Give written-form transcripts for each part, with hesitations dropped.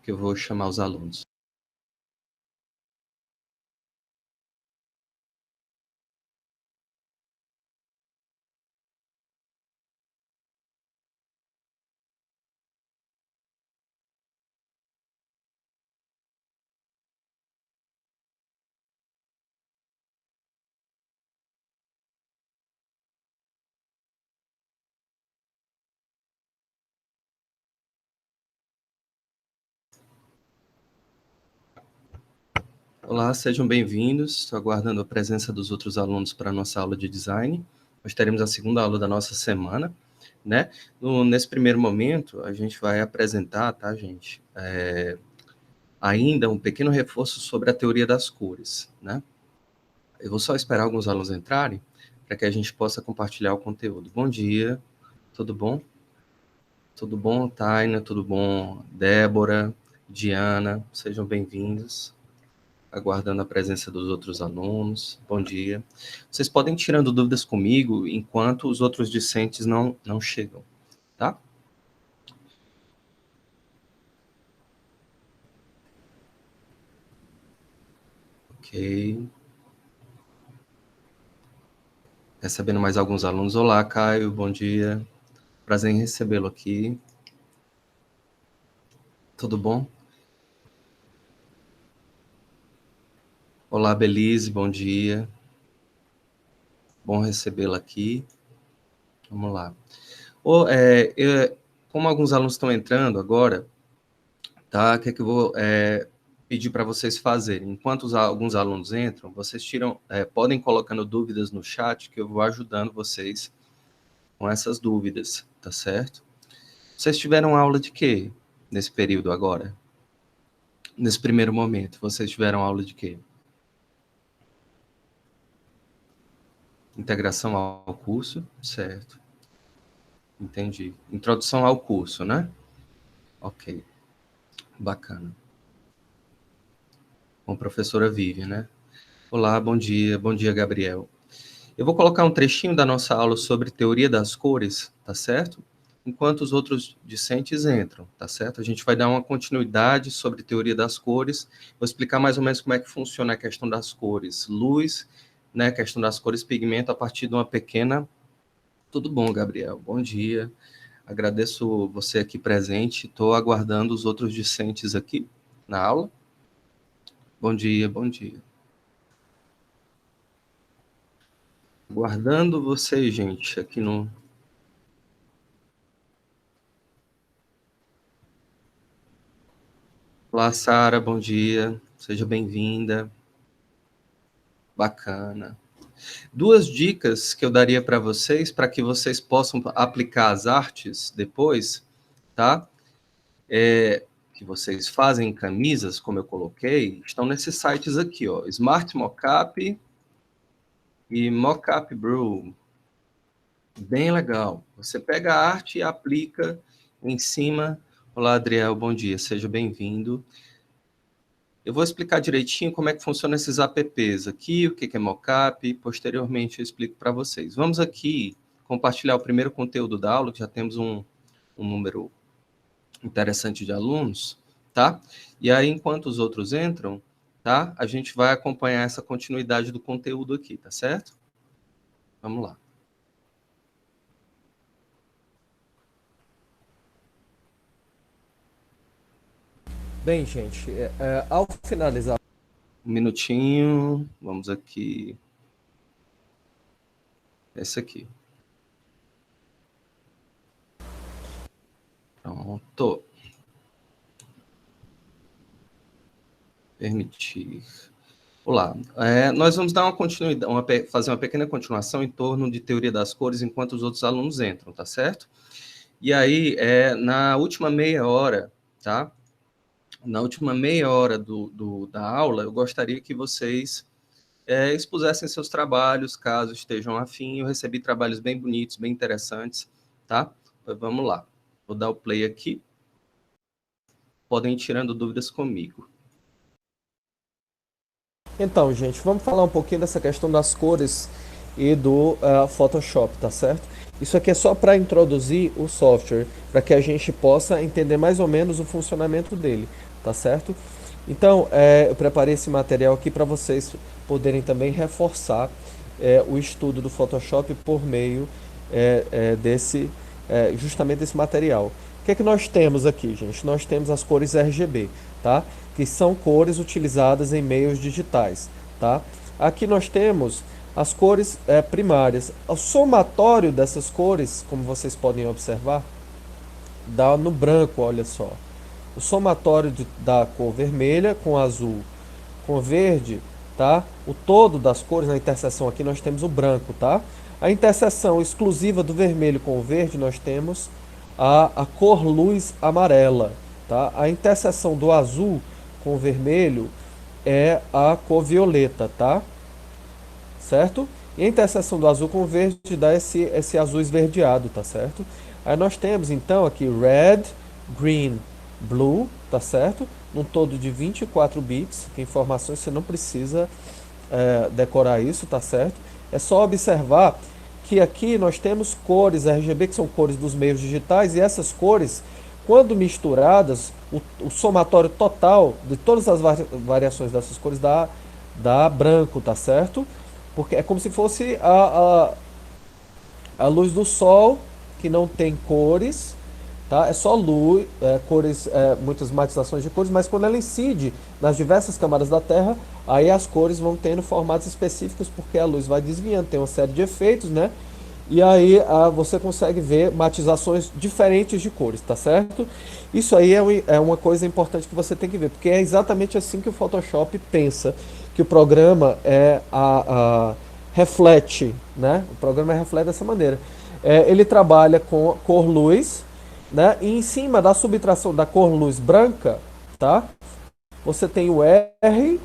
que eu vou chamar os alunos. Olá, sejam bem-vindos. Estou aguardando a presença dos outros alunos para a nossa aula de design. Nós teremos a segunda aula da nossa semana, né? Nesse primeiro momento, a gente vai apresentar, tá, gente? Ainda um pequeno reforço sobre a teoria das cores, né? Eu vou só esperar alguns alunos entrarem para que a gente possa compartilhar o conteúdo. Bom dia, tudo bom? Tudo bom, Taina? Tudo bom, Débora, Diana? Sejam bem-vindos. Aguardando a presença dos outros alunos. Bom dia. Vocês podem ir tirando dúvidas comigo enquanto os outros discentes não chegam, tá? Ok. Recebendo mais alguns alunos. Olá, Caio, bom dia. Prazer em recebê-lo aqui. Tudo bom? Olá, Belize, bom dia. Bom recebê-la aqui. Vamos lá. Como alguns alunos estão entrando agora, tá? O que é que eu vou pedir para vocês fazerem? Enquanto alguns alunos entram, vocês podem colocando dúvidas no chat, que eu vou ajudando vocês com essas dúvidas, tá certo? Vocês tiveram aula de quê nesse período agora? Nesse primeiro momento, vocês tiveram aula de quê? Integração ao curso, certo. Entendi. Introdução ao curso, né? Ok. Bacana. Com professora Vivian, né? Olá, bom dia, Gabriel. Eu vou colocar um trechinho da nossa aula sobre teoria das cores, tá certo? Enquanto os outros discentes entram, tá certo? A gente vai dar uma continuidade sobre teoria das cores, vou explicar mais ou menos como é que funciona a questão das cores, luz, né, a questão das cores pigmento a partir de uma pequena... Tudo bom, Gabriel? Bom dia. Agradeço você aqui presente, estou aguardando os outros discentes aqui na aula. Bom dia, bom dia. Aguardando vocês, gente, aqui no... Olá, Sara, bom dia. Seja bem-vinda. Bacana. Duas dicas que eu daria para vocês, para que vocês possam aplicar as artes depois, tá? Que vocês fazem em camisas, como eu coloquei, estão nesses sites aqui, ó. Smart Mockup e Mockup Brew. Bem legal. Você pega a arte e aplica em cima. Olá, Adriel, bom dia. Seja bem-vindo. Eu vou explicar direitinho como é que funciona esses apps aqui, o que é mockup, e posteriormente eu explico para vocês. Vamos aqui compartilhar o primeiro conteúdo da aula, que já temos um número interessante de alunos, tá? E aí, enquanto os outros entram, tá? A gente vai acompanhar essa continuidade do conteúdo aqui, tá certo? Vamos lá. Bem, gente, ao finalizar... Um minutinho, vamos aqui. Esse aqui. Pronto. Permitir. Olá, nós vamos dar uma continuidade, fazer uma pequena continuação em torno de teoria das cores enquanto os outros alunos entram, tá certo? E aí, na última meia hora, tá? Na última meia hora da aula, eu gostaria que vocês expusessem seus trabalhos, caso estejam afim. Eu recebi trabalhos bem bonitos, bem interessantes, tá? Então, vamos lá. Vou dar o play aqui. Podem ir tirando dúvidas comigo. Então, gente, vamos falar um pouquinho dessa questão das cores e do Photoshop, tá certo? Isso aqui é só para introduzir o software, para que a gente possa entender mais ou menos o funcionamento dele, tá certo? Então, eu preparei esse material aqui para vocês poderem também reforçar o estudo do Photoshop por meio justamente desse material. O que é que nós temos aqui, gente? Nós temos as cores RGB, tá? Que são cores utilizadas em meios digitais, tá? Aqui nós temos as cores primárias. O somatório dessas cores, como vocês podem observar, dá no branco, olha só. O somatório da cor vermelha com azul com verde, tá? O todo das cores, na interseção aqui nós temos o branco, tá? A interseção exclusiva do vermelho com o verde, nós temos a cor luz amarela, tá? A interseção do azul com o vermelho é a cor violeta, tá? Certo? E a interseção do azul com o verde dá esse azul esverdeado, tá certo? Aí nós temos então aqui red, green, blue, tá certo? Num todo de 24 bits, que informações você não precisa decorar isso, tá certo? É só observar que aqui nós temos cores RGB, que são cores dos meios digitais, e essas cores, quando misturadas, o somatório total de todas as variações dessas cores dá branco, tá certo? Porque é como se fosse a luz do sol, que não tem cores, tá? É só luz, cores, muitas matizações de cores, mas quando ela incide nas diversas camadas da Terra, aí as cores vão tendo formatos específicos, porque a luz vai desviando, tem uma série de efeitos, né? E aí você consegue ver matizações diferentes de cores, tá certo? Isso aí é uma coisa importante que você tem que ver, porque é exatamente assim que o Photoshop pensa, que o programa reflete, né? O programa reflete dessa maneira. Ele trabalha com cor luz, né? E em cima da subtração da cor luz branca, tá? Você tem o R,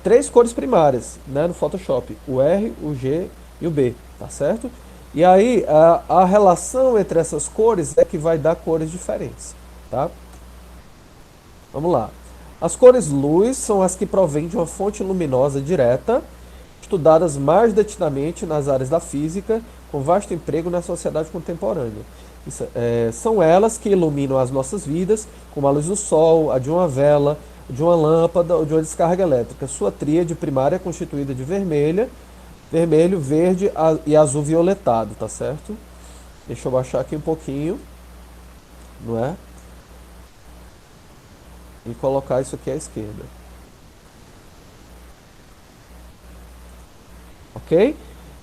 três cores primárias, né, no Photoshop, o R, o G e o B, tá certo? E aí a relação entre essas cores é que vai dar cores diferentes, tá? Vamos lá. As cores luz são as que provêm de uma fonte luminosa direta, estudadas mais detidamente nas áreas da física, com vasto emprego na sociedade contemporânea. São elas que iluminam as nossas vidas, como a luz do sol, a de uma vela, de uma lâmpada ou de uma descarga elétrica. Sua tríade primária é constituída de vermelho, verde e azul violetado, tá certo? Deixa eu baixar aqui um pouquinho, não é? E colocar isso aqui à esquerda. Ok?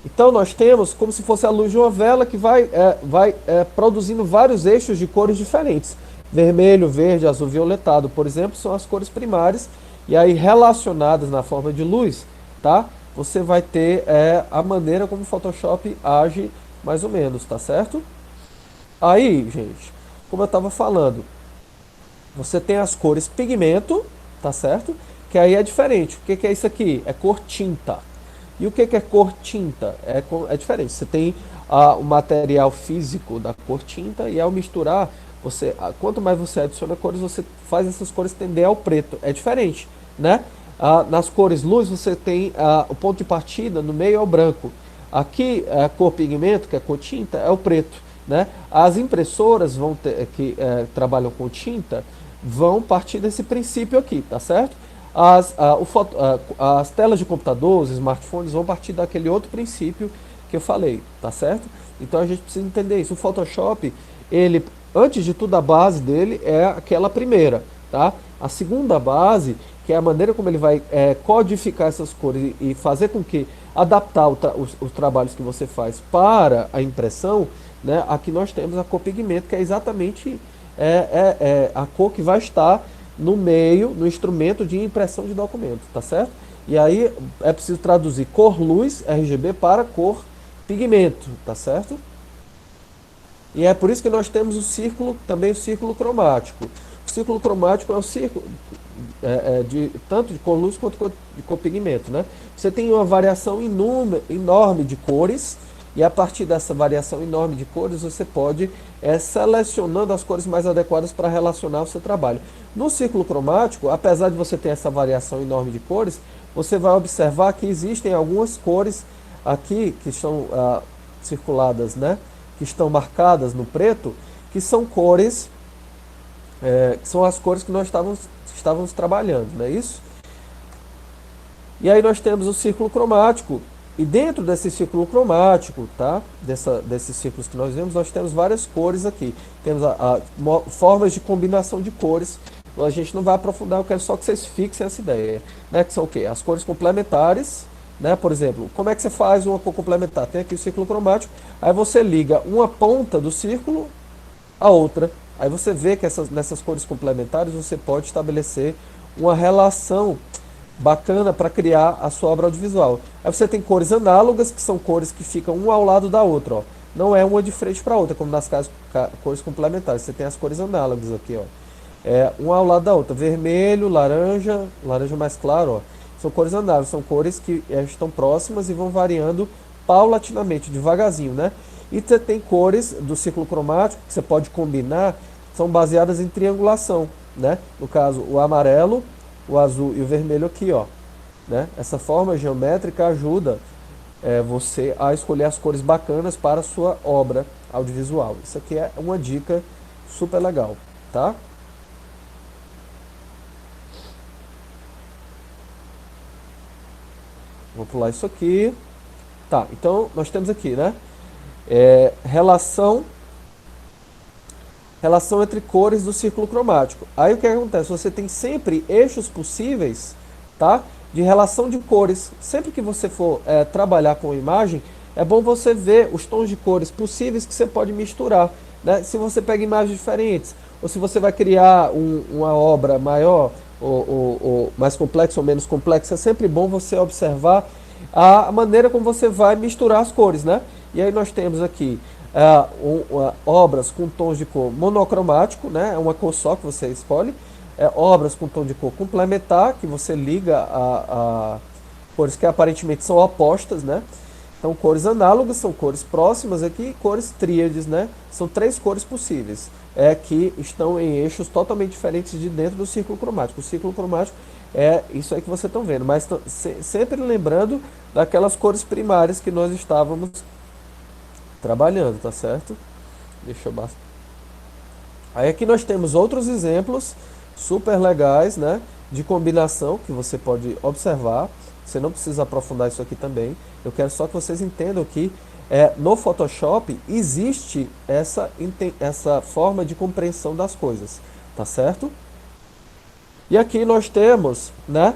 Então nós temos como se fosse a luz de uma vela que vai produzindo vários eixos de cores diferentes. Vermelho, verde, azul, violetado, por exemplo, são as cores primárias. E aí relacionadas na forma de luz, tá? Você vai ter a maneira como o Photoshop age mais ou menos, tá certo? Aí, gente, como eu estava falando, você tem as cores pigmento, tá certo? Que aí é diferente. O que é isso aqui? É cor tinta. E o que é cor tinta? É diferente. Você tem o material físico da cor tinta e ao misturar, quanto mais você adiciona cores, você faz essas cores tender ao preto. É diferente, né? Nas cores luz, você tem o ponto de partida no meio é o branco. Aqui, a cor pigmento, que é a cor tinta, é o preto, né? As impressoras que trabalham com tinta vão partir desse princípio aqui, tá certo? As telas de computador, os smartphones vão partir daquele outro princípio que eu falei, tá certo? Então a gente precisa entender isso. O Photoshop, ele, antes de tudo, a base dele é aquela primeira, tá? A segunda base, que é a maneira como ele vai codificar essas cores e fazer com que adaptar os trabalhos que você faz para a impressão, né? Aqui nós temos a cor pigmento, que é exatamente a cor que vai estar no meio, no instrumento de impressão de documento, tá certo? E aí é preciso traduzir cor luz, RGB, para cor pigmento, tá certo? E é por isso que nós temos também o círculo cromático. O círculo cromático é um círculo tanto de cor luz quanto de cor pigmento, né? Você tem uma variação enorme de cores, e a partir dessa variação enorme de cores, você pode selecionando as cores mais adequadas para relacionar o seu trabalho. No círculo cromático, apesar de você ter essa variação enorme de cores, você vai observar que existem algumas cores aqui que são circuladas, né, que estão marcadas no preto, que são cores, que são as cores que nós estávamos trabalhando, não é isso? E aí nós temos o círculo cromático, e dentro desse círculo cromático, tá? Desses círculos que nós vemos, nós temos várias cores aqui. Temos formas de combinação de cores. A gente não vai aprofundar, eu quero só que vocês fixem essa ideia, né? Que são o quê? As cores complementares, né? Por exemplo, como é que você faz uma cor complementar? Tem aqui o círculo cromático, aí você liga uma ponta do círculo à outra. Aí você vê que nessas cores complementares você pode estabelecer uma relação bacana para criar a sua obra audiovisual. Aí você tem cores análogas, que são cores que ficam uma ao lado da outra, ó. Não é uma de frente para a outra, como nas cores complementares. Você tem as cores análogas aqui, ó. Uma ao lado da outra. Vermelho, laranja, laranja mais claro, ó. São cores análogas, são cores que estão próximas e vão variando paulatinamente, devagarzinho, né? E você tem cores do círculo cromático que você pode combinar, são baseadas em triangulação, né? No caso, o amarelo, o azul e o vermelho aqui, ó, né? Essa forma geométrica ajuda você a escolher as cores bacanas para a sua obra audiovisual. Isso aqui é uma dica super legal, tá? Vou pular isso aqui. Tá, então nós temos aqui, né? Relação entre cores do círculo cromático. Aí o que acontece? Você tem sempre eixos possíveis, tá? De relação de cores. Sempre que você for trabalhar com imagem, é bom você ver os tons de cores possíveis que você pode misturar, né? Se você pega imagens diferentes, ou se você vai criar uma obra maior, ou mais complexa ou menos complexa, é sempre bom você observar a maneira como você vai misturar as cores, né? E aí nós temos aqui obras com tons de cor monocromático, né? É uma cor só que você escolhe. Obras com tom de cor complementar, que você liga a cores que aparentemente são opostas, né? Então, cores análogas são cores próximas aqui, cores tríades, né? São 3 cores possíveis, que estão em eixos totalmente diferentes de dentro do círculo cromático. O círculo cromático é isso aí que vocês estão vendo, mas sempre lembrando daquelas cores primárias que nós estávamos trabalhando, tá certo? Deixa eu bastar. Aí aqui nós temos outros exemplos super legais, né, de combinação que você pode observar. Você não precisa aprofundar isso aqui também. Eu quero só que vocês entendam que no Photoshop existe essa forma de compreensão das coisas, tá certo? E aqui nós temos, né,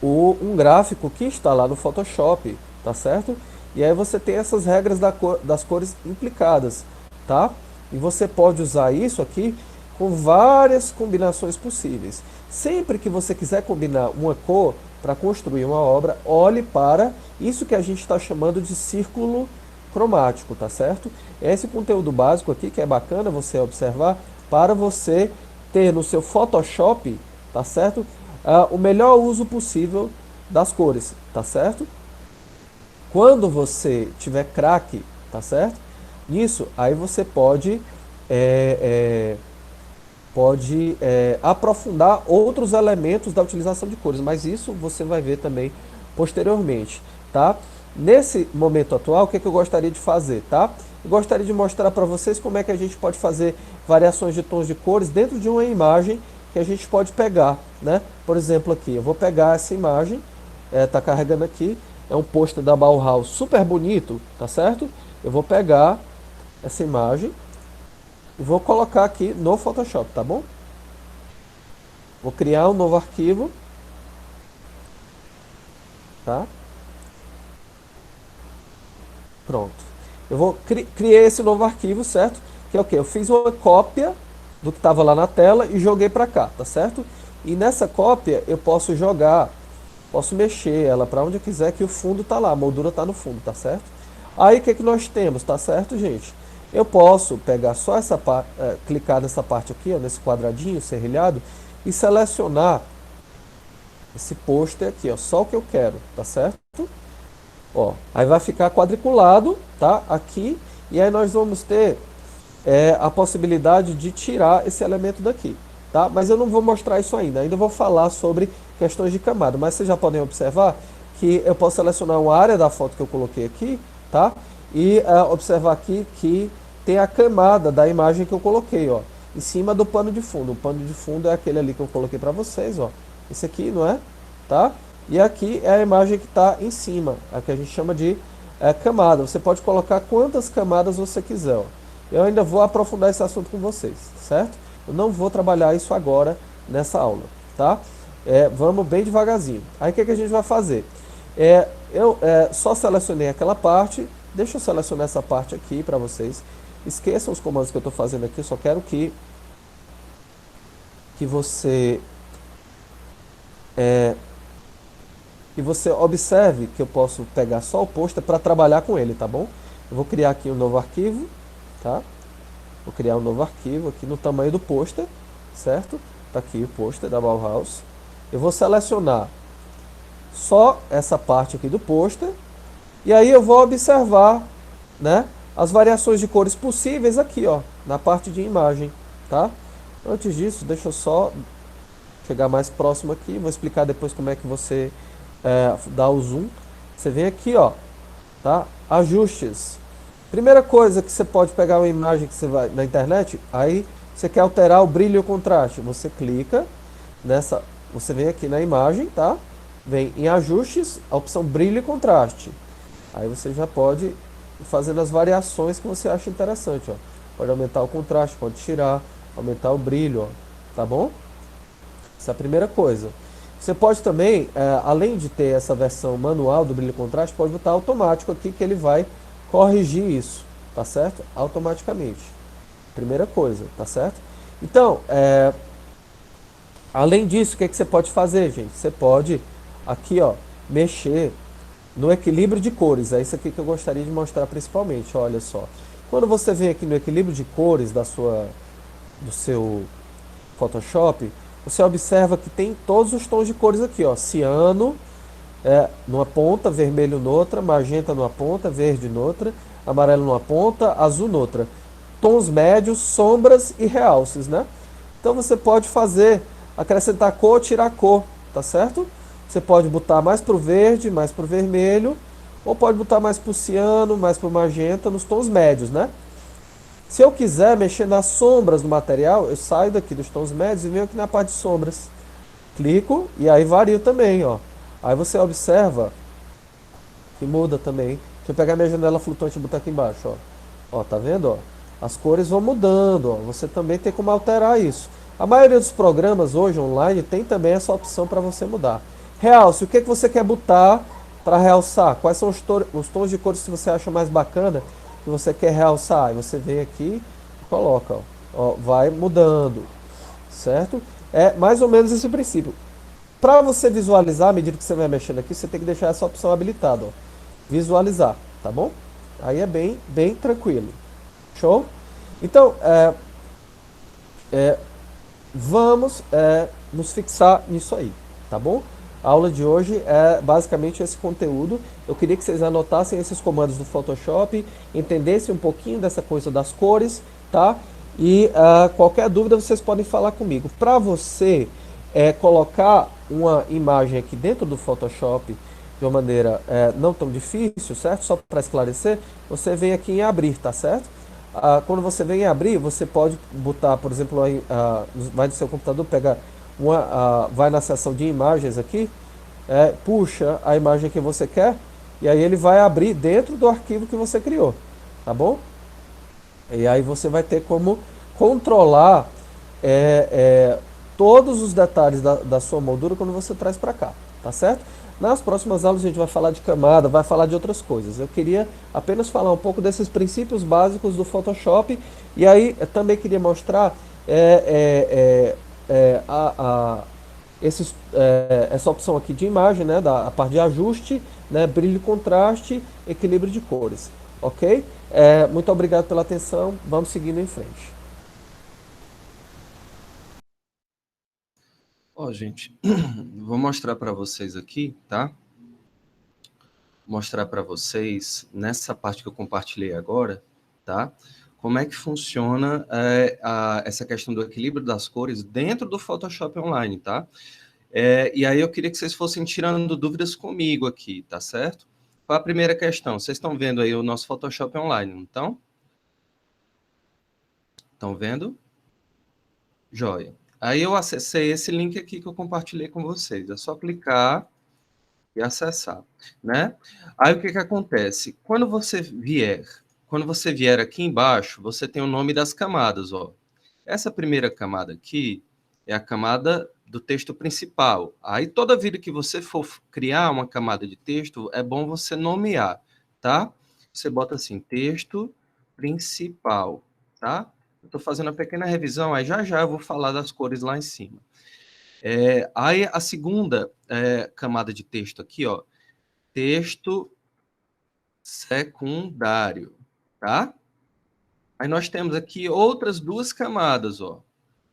um gráfico que está lá no Photoshop, tá certo? E aí você tem essas regras das cores implicadas, tá? E você pode usar isso aqui com várias combinações possíveis. Sempre que você quiser combinar uma cor para construir uma obra, olhe para isso que a gente está chamando de círculo cromático, tá certo? Esse conteúdo básico aqui que é bacana você observar para você ter no seu Photoshop, tá certo? O melhor uso possível das cores, tá certo? Quando você tiver craque, tá certo? Nisso, aí você pode aprofundar outros elementos da utilização de cores, mas isso você vai ver também posteriormente, tá? Nesse momento atual, o que eu gostaria de fazer, tá? Eu gostaria de mostrar para vocês como é que a gente pode fazer variações de tons de cores dentro de uma imagem que a gente pode pegar, né? Por exemplo, aqui, eu vou pegar essa imagem, tá carregando aqui, é um pôster da Bauhaus super bonito, tá certo? Eu vou pegar essa imagem e vou colocar aqui no Photoshop, tá bom? Vou criar um novo arquivo, tá? Pronto. Eu vou criar esse novo arquivo, certo? Que é o quê? Eu fiz uma cópia do que estava lá na tela e joguei para cá, tá certo? E nessa cópia eu posso jogar, posso mexer ela para onde eu quiser, que o fundo tá lá, a moldura tá no fundo, tá certo? Aí o que nós temos, tá certo, gente? Eu posso pegar só essa parte, clicar nessa parte aqui, ó, nesse quadradinho serrilhado, e selecionar esse pôster aqui, ó, só o que eu quero, tá certo? Ó, aí vai ficar quadriculado, tá? Aqui, e aí nós vamos ter a possibilidade de tirar esse elemento daqui, tá? Mas eu não vou mostrar isso ainda vou falar sobre questões de camada, mas vocês já podem observar que eu posso selecionar uma área da foto que eu coloquei aqui, tá? E observar aqui que tem a camada da imagem que eu coloquei, ó, em cima do pano de fundo. O pano de fundo é aquele ali que eu coloquei para vocês, ó. Esse aqui, não é? Tá? E aqui é a imagem que está em cima, a que a gente chama de camada. Você pode colocar quantas camadas você quiser, ó. Eu ainda vou aprofundar esse assunto com vocês, certo? Eu não vou trabalhar isso agora nessa aula, tá? Vamos bem devagarzinho. Aí o que a gente vai fazer? Eu só selecionei aquela parte. Deixa eu selecionar essa parte aqui para vocês. Esqueçam os comandos que eu estou fazendo aqui. Eu só quero que você observe que eu posso pegar só o pôster para trabalhar com ele, tá bom? Eu vou criar aqui um novo arquivo, tá? Vou criar um novo arquivo aqui no tamanho do pôster, certo? Tá aqui o pôster da Bauhaus. Eu vou selecionar só essa parte aqui do pôster e aí eu vou observar, né, as variações de cores possíveis aqui, ó, na parte de imagem, tá? Antes disso, deixa eu só chegar mais próximo aqui, vou explicar depois como é que você dá o zoom. Você vem aqui, ó, tá? Ajustes. Primeira coisa que você pode pegar uma imagem que você vai na internet, aí você quer alterar o brilho e o contraste, você clica nessa, você vem aqui na imagem, tá? Vem em ajustes, a opção brilho e contraste. Aí você já pode ir fazendo as variações que você acha interessante, ó. Pode aumentar o contraste, pode tirar, aumentar o brilho, ó, tá bom? Essa é a primeira coisa. Você pode também, além de ter essa versão manual do brilho e contraste, pode botar automático aqui que ele vai corrigir isso, tá certo? Automaticamente. Primeira coisa, tá certo? Então, além disso, o que você pode fazer, gente? Você pode aqui, ó, mexer no equilíbrio de cores. É isso aqui que eu gostaria de mostrar principalmente, olha só. Quando você vem aqui no equilíbrio de cores do seu Photoshop, você observa que tem todos os tons de cores aqui, ó. Ciano numa ponta, vermelho noutra, magenta numa ponta, verde noutra, amarelo numa ponta, azul noutra. Tons médios, sombras e realces, né? Então você pode acrescentar cor, tirar cor, tá certo? Você pode botar mais pro verde, mais pro vermelho, ou pode botar mais pro ciano, mais pro magenta, nos tons médios, né? Se eu quiser mexer nas sombras do material, eu saio daqui dos tons médios e venho aqui na parte de sombras. Clico e aí vario também, ó. Aí você observa que muda também. Deixa eu pegar minha janela flutuante e botar aqui embaixo, ó. Ó, tá vendo, ó? As cores vão mudando, ó. Você também tem como alterar isso. A maioria dos programas hoje online tem também essa opção para você mudar. Realce, o que você quer botar para realçar? Quais são os tons de cores que você acha mais bacana que você quer realçar? Aí você vem aqui e coloca, ó. Ó, vai mudando, certo? É mais ou menos esse princípio. Para você visualizar, à medida que você vai mexendo aqui, você tem que deixar essa opção habilitada, ó. Visualizar, tá bom? Aí é bem tranquilo. Show? Então, vamos nos fixar nisso aí, tá bom? A aula de hoje é basicamente esse conteúdo. Eu queria que vocês anotassem esses comandos do Photoshop, entendessem um pouquinho dessa coisa das cores, tá? E qualquer dúvida vocês podem falar comigo. Para você colocar uma imagem aqui dentro do Photoshop de uma maneira não tão difícil, certo? Só para esclarecer, você vem aqui em abrir, tá certo? Quando você vem em abrir, você pode botar, por exemplo, vai no seu computador, pega vai na seção de imagens aqui, puxa a imagem que você quer, e aí ele vai abrir dentro do arquivo que você criou, tá bom? E aí você vai ter como controlar todos os detalhes da sua moldura quando você traz para cá, tá certo? Nas próximas aulas a gente vai falar de camada, vai falar de outras coisas. Eu queria apenas falar um pouco desses princípios básicos do Photoshop e aí eu também queria mostrar essa opção aqui de imagem, né, a parte de ajuste, né, brilho e contraste, equilíbrio de cores, ok? Muito obrigado pela atenção, vamos seguindo em frente. Ó, gente, vou mostrar para vocês aqui, tá? Mostrar para vocês, nessa parte que eu compartilhei agora, tá? Como é que funciona essa questão do equilíbrio das cores dentro do Photoshop Online, tá? E aí eu queria que vocês fossem tirando dúvidas comigo aqui, tá certo? Qual a primeira questão? Vocês estão vendo aí o nosso Photoshop online, não estão? Estão vendo? Joia. Aí eu acessei esse link aqui que eu compartilhei com vocês. É só clicar e acessar, né? Aí o que que acontece? Quando você vier aqui embaixo, você tem o nome das camadas, ó. Essa primeira camada aqui é a camada do texto principal. Aí toda vida que você for criar uma camada de texto, é bom você nomear, tá? Você bota assim, texto principal, tá? Eu estou fazendo uma pequena revisão, aí já já eu vou falar das cores lá em cima. Aí a segunda camada de texto aqui, ó, texto secundário, tá? Aí nós temos aqui outras duas camadas, ó,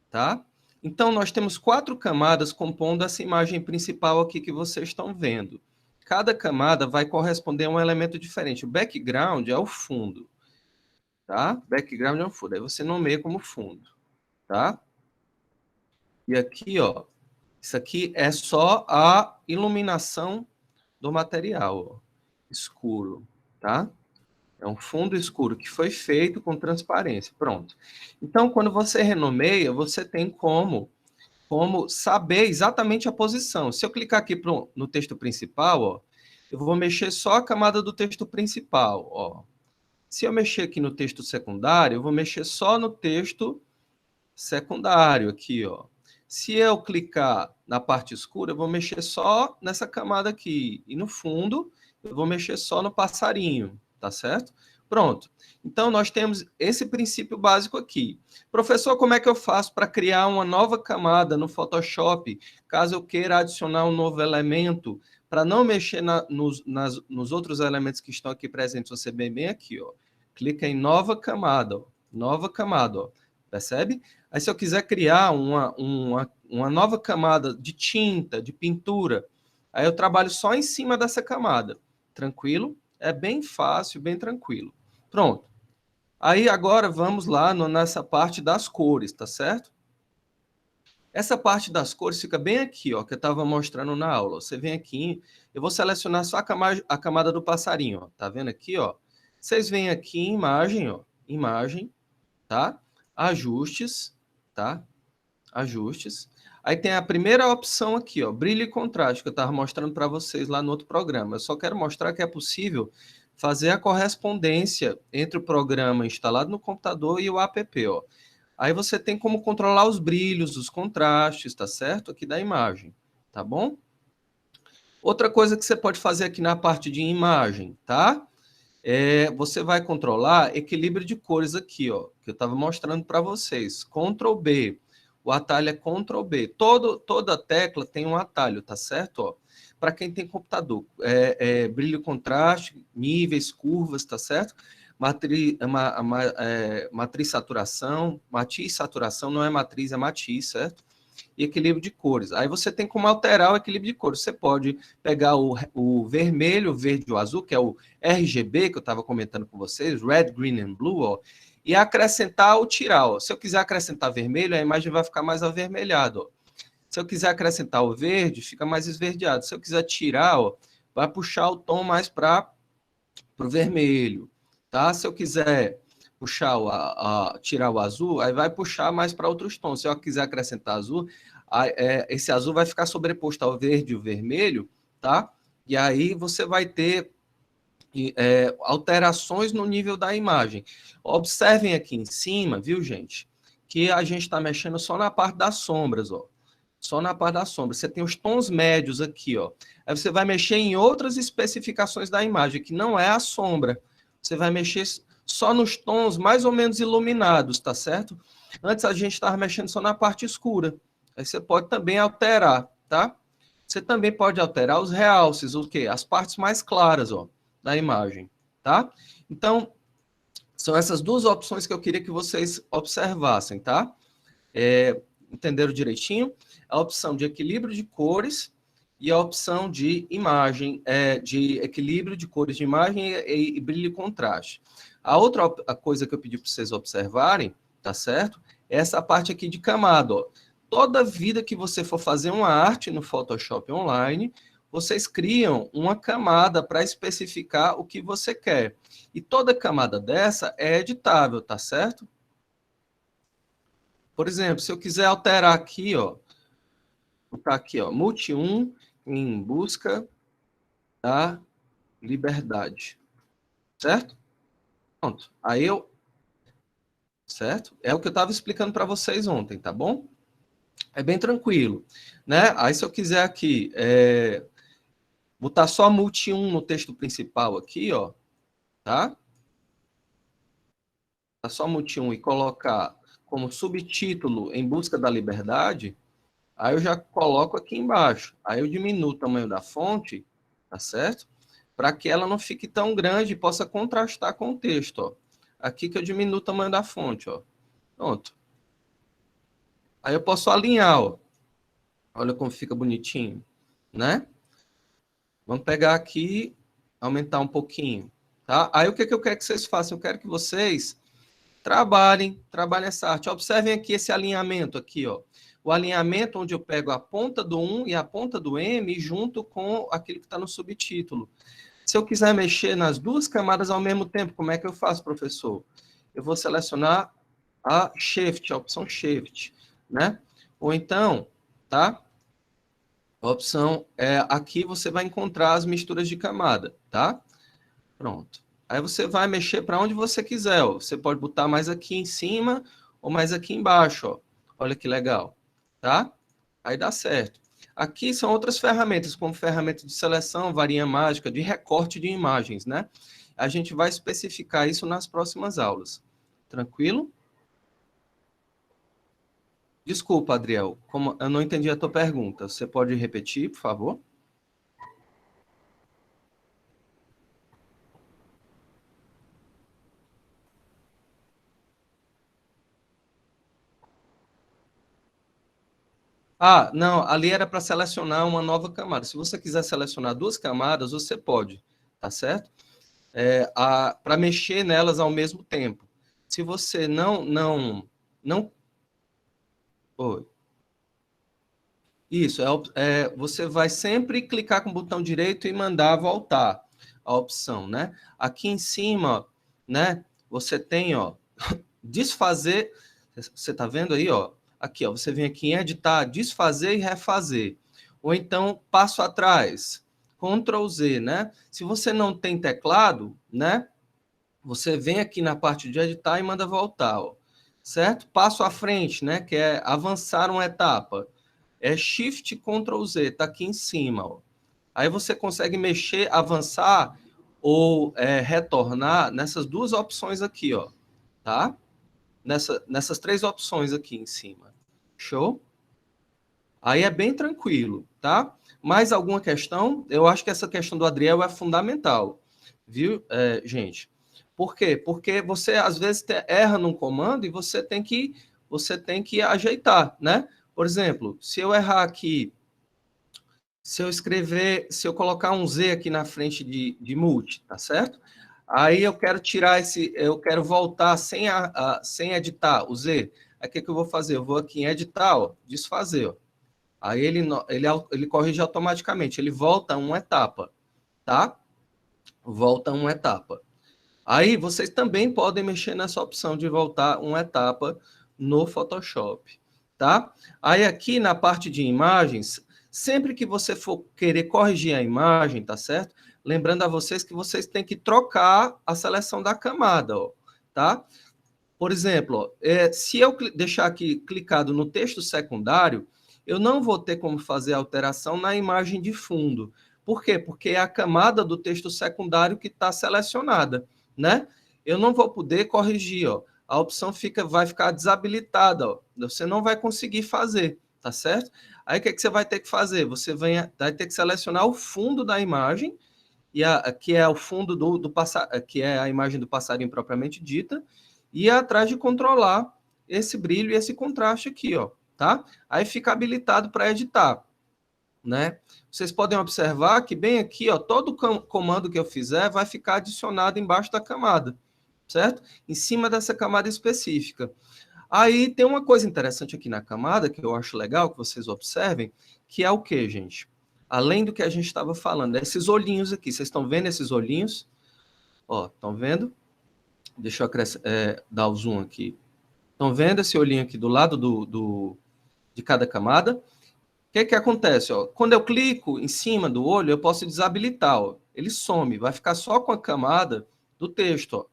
tá? Então nós temos 4 camadas compondo essa imagem principal aqui que vocês estão vendo. Cada camada vai corresponder a um elemento diferente. O background é o fundo, tá? Background é o fundo. Aí você nomeia como fundo, tá? E aqui, ó, isso aqui é só a iluminação do material, ó, escuro, tá? É um fundo escuro que foi feito com transparência. Pronto. Então, quando você renomeia, você tem como saber exatamente a posição. Se eu clicar aqui no texto principal, ó, eu vou mexer só a camada do texto principal. Ó. Se eu mexer aqui no texto secundário, eu vou mexer só no texto secundário aqui, ó. Se eu clicar na parte escura, eu vou mexer só nessa camada aqui. E no fundo, eu vou mexer só no passarinho, tá certo? Pronto. Então, nós temos esse princípio básico aqui. Professor, como é que eu faço para criar uma nova camada no Photoshop, caso eu queira adicionar um novo elemento, para não mexer nos outros elementos que estão aqui presentes? Você bem aqui, ó. Clica em nova camada, ó. Nova camada, ó. Percebe? Aí, se eu quiser criar uma nova camada de tinta, de pintura, aí eu trabalho só em cima dessa camada. Tranquilo? É bem fácil, bem tranquilo. Pronto. Aí, agora, vamos lá nessa parte das cores, tá certo? Essa parte das cores fica bem aqui, ó, que eu estava mostrando na aula. Você vem aqui, eu vou selecionar só a camada do passarinho, ó. Tá vendo aqui, ó? Vocês vêm aqui em imagem, ó. Imagem, tá? Ajustes, tá? Ajustes. Aí tem a primeira opção aqui, ó, brilho e contraste, que eu estava mostrando para vocês lá no outro programa. Eu só quero mostrar que é possível fazer a correspondência entre o programa instalado no computador e o app, ó. Aí você tem como controlar os brilhos, os contrastes, tá certo? Aqui da imagem, tá bom? Outra coisa que você pode fazer aqui na parte de imagem, tá? Você vai controlar equilíbrio de cores aqui, ó, que eu estava mostrando para vocês. Ctrl B. O atalho é Ctrl B. Toda tecla tem um atalho, tá certo? Para quem tem computador. Brilho, contraste, níveis, curvas, tá certo? Matriz saturação. Matiz saturação não é matriz, é matiz, certo? E equilíbrio de cores. Aí você tem como alterar o equilíbrio de cores. Você pode pegar o vermelho, o verde e o azul, que é o RGB, que eu estava comentando com vocês, Red, Green and Blue, ó, e acrescentar ou tirar. Ó. Se eu quiser acrescentar vermelho, a imagem vai ficar mais avermelhada. Ó. Se eu quiser acrescentar o verde, fica mais esverdeado. Se eu quiser tirar, ó, vai puxar o tom mais para o vermelho. Tá? Se eu quiser puxar tirar o azul, aí vai puxar mais para outros tons. Se eu quiser acrescentar azul, esse azul vai ficar sobreposto ao verde e o vermelho, tá? E aí você vai ter alterações no nível da imagem. Observem aqui em cima, viu, gente? Que a gente está mexendo só na parte das sombras, ó. Só na parte das sombras. Você tem os tons médios aqui, ó. Aí você vai mexer em outras especificações da imagem, que não é a sombra. Você vai mexer só nos tons mais ou menos iluminados, tá certo? Antes a gente estava mexendo só na parte escura. Aí você pode também alterar, tá? Você também pode alterar os realces, o quê? As partes mais claras, ó, da imagem, tá? Então, são essas duas opções que eu queria que vocês observassem, tá? Entenderam direitinho? A opção de equilíbrio de cores e a opção de imagem, de equilíbrio de cores de imagem e brilho e contraste. A outra coisa que eu pedi para vocês observarem, tá certo? É essa parte aqui de camada, ó. toda vida que você for fazer uma arte no Photoshop Online, vocês criam uma camada para especificar o que você quer. E toda camada dessa é editável, tá certo? Por exemplo, se eu quiser alterar aqui, ó, botar aqui, ó, multi 1 em busca da liberdade, certo? Pronto. Aí eu, certo? É o que eu estava explicando para vocês ontem, tá bom? É bem tranquilo, né? Aí se eu quiser aqui, botar só multi 1 no texto principal aqui, ó, tá? Botar só multi 1 e colocar como subtítulo em busca da liberdade, aí eu já coloco aqui embaixo. Aí eu diminuo o tamanho da fonte, tá certo? Para que ela não fique tão grande e possa contrastar com o texto, ó. Aqui que eu diminuo o tamanho da fonte, ó. Pronto. Aí eu posso alinhar, ó. Olha como fica bonitinho, né? Vamos pegar aqui, aumentar um pouquinho, tá? Aí o que eu quero que vocês façam? Eu quero que vocês trabalhem essa arte. Observem aqui esse alinhamento aqui, ó. O alinhamento onde eu pego a ponta do 1 e a ponta do M junto com aquilo que está no subtítulo. Se eu quiser mexer nas duas camadas ao mesmo tempo, como é que eu faço, professor? Eu vou selecionar a Shift, a opção Shift, né? Ou então, tá? A opção é aqui você vai encontrar as misturas de camada, tá? Pronto. Aí você vai mexer para onde você quiser, ó. Você pode botar mais aqui em cima ou mais aqui embaixo, ó. Olha que legal, tá? Aí dá certo. Aqui são outras ferramentas, como ferramenta de seleção, varinha mágica, de recorte de imagens, né? A gente vai especificar isso nas próximas aulas. Tranquilo? Desculpa, Adriel, como eu não entendi a tua pergunta. Você pode repetir, por favor? Ah, não, ali era para selecionar uma nova camada. Se você quiser selecionar duas camadas, você pode, tá certo? Para mexer nelas ao mesmo tempo. Se você não. Oi. Isso, você vai sempre clicar com o botão direito e mandar voltar a opção, né? Aqui em cima, né, você tem, ó, desfazer, você tá vendo aí, ó? Aqui, ó, você vem aqui em editar, desfazer e refazer. Ou então, passo atrás, Ctrl Z, né? Se você não tem teclado, né, você vem aqui na parte de editar e manda voltar, ó, certo? Passo à frente, né, que é avançar uma etapa. É Shift Ctrl Z, tá aqui em cima, ó. Aí você consegue mexer, avançar ou retornar nessas duas opções aqui, ó, tá? Nessas três opções aqui em cima. Show? Aí é bem tranquilo, tá? Mais alguma questão? Eu acho que essa questão do Adriel é fundamental, viu, gente? Por quê? Porque você, às vezes, erra num comando e você tem que ajeitar, né? Por exemplo, se eu errar aqui, se eu colocar um Z aqui na frente de multi, tá certo? Aí eu quero tirar eu quero voltar sem editar o Z. Aí o que eu vou fazer? Eu vou aqui em editar, ó, desfazer, ó. Aí ele corrige automaticamente, ele volta uma etapa, tá? Volta uma etapa. Aí vocês também podem mexer nessa opção de voltar uma etapa no Photoshop, tá? Aí aqui na parte de imagens, sempre que você for querer corrigir a imagem, tá certo? Lembrando a vocês que vocês têm que trocar a seleção da camada, ó, tá? Por exemplo, ó, se eu deixar aqui clicado no texto secundário, eu não vou ter como fazer alteração na imagem de fundo. Por quê? Porque é a camada do texto secundário que está selecionada, né? Eu não vou poder corrigir, ó. A opção vai ficar desabilitada, ó. Você não vai conseguir fazer, tá certo? Aí o que você vai ter que fazer? Você vai ter que selecionar o fundo da imagem, que é o fundo que é a imagem do passarinho propriamente dita, e atrás de controlar esse brilho e esse contraste aqui, ó, tá? Aí fica habilitado para editar, né? Vocês podem observar que bem aqui, ó, todo comando que eu fizer vai ficar adicionado embaixo da camada, certo? Em cima dessa camada específica. Aí tem uma coisa interessante aqui na camada, que eu acho legal que vocês observem, que é o quê, gente? Além do que a gente estava falando, esses olhinhos aqui. Vocês estão vendo esses olhinhos? Ó, estão vendo? Deixa eu dar o zoom aqui. Estão vendo esse olhinho aqui do lado de cada camada? O que acontece? Ó? Quando eu clico em cima do olho, eu posso desabilitar. Ó. Ele some, vai ficar só com a camada do texto. Ó,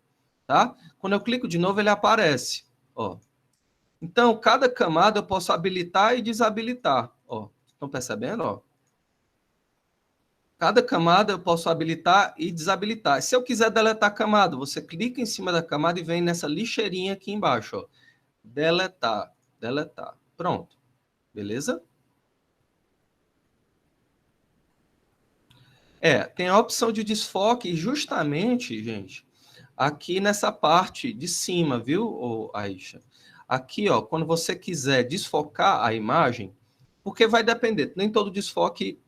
tá? Quando eu clico de novo, ele aparece. Ó. Então, cada camada eu posso habilitar e desabilitar. Ó. Estão percebendo? Ó? Cada camada eu posso habilitar e desabilitar. Se eu quiser deletar a camada, você clica em cima da camada e vem nessa lixeirinha aqui embaixo. Ó. Deletar, deletar. Pronto. Beleza? Tem a opção de desfoque justamente, gente, aqui nessa parte de cima, viu, Aisha? Aqui, ó, quando você quiser desfocar a imagem, porque vai depender, nem todo desfoque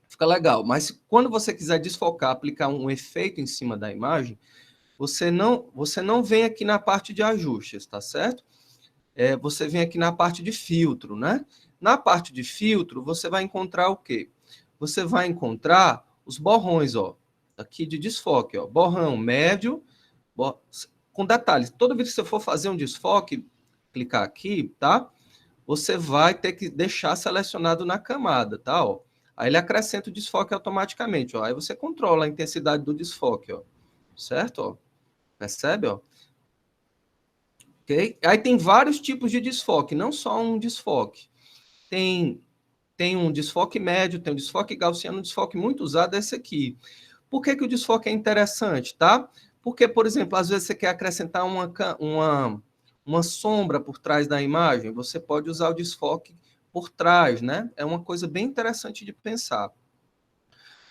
fica legal, mas quando você quiser desfocar, aplicar um efeito em cima da imagem, você não vem aqui na parte de ajustes, tá certo? Você vem aqui na parte de filtro, né? Na parte de filtro, você vai encontrar o quê? Você vai encontrar os borrões, ó, aqui de desfoque, ó, borrão médio, com detalhes. Toda vez que você for fazer um desfoque, clicar aqui, tá? Você vai ter que deixar selecionado na camada, tá? Ó. Aí ele acrescenta o desfoque automaticamente, ó. Aí você controla a intensidade do desfoque, ó. Certo? Ó. Percebe, ó? Ok? Aí tem vários tipos de desfoque, não só um desfoque. Tem um desfoque médio, tem um desfoque gaussiano, um desfoque muito usado é esse aqui. Por que o desfoque é interessante, tá? Porque, por exemplo, às vezes você quer acrescentar uma sombra por trás da imagem, você pode usar o desfoque por trás, né? É uma coisa bem interessante de pensar.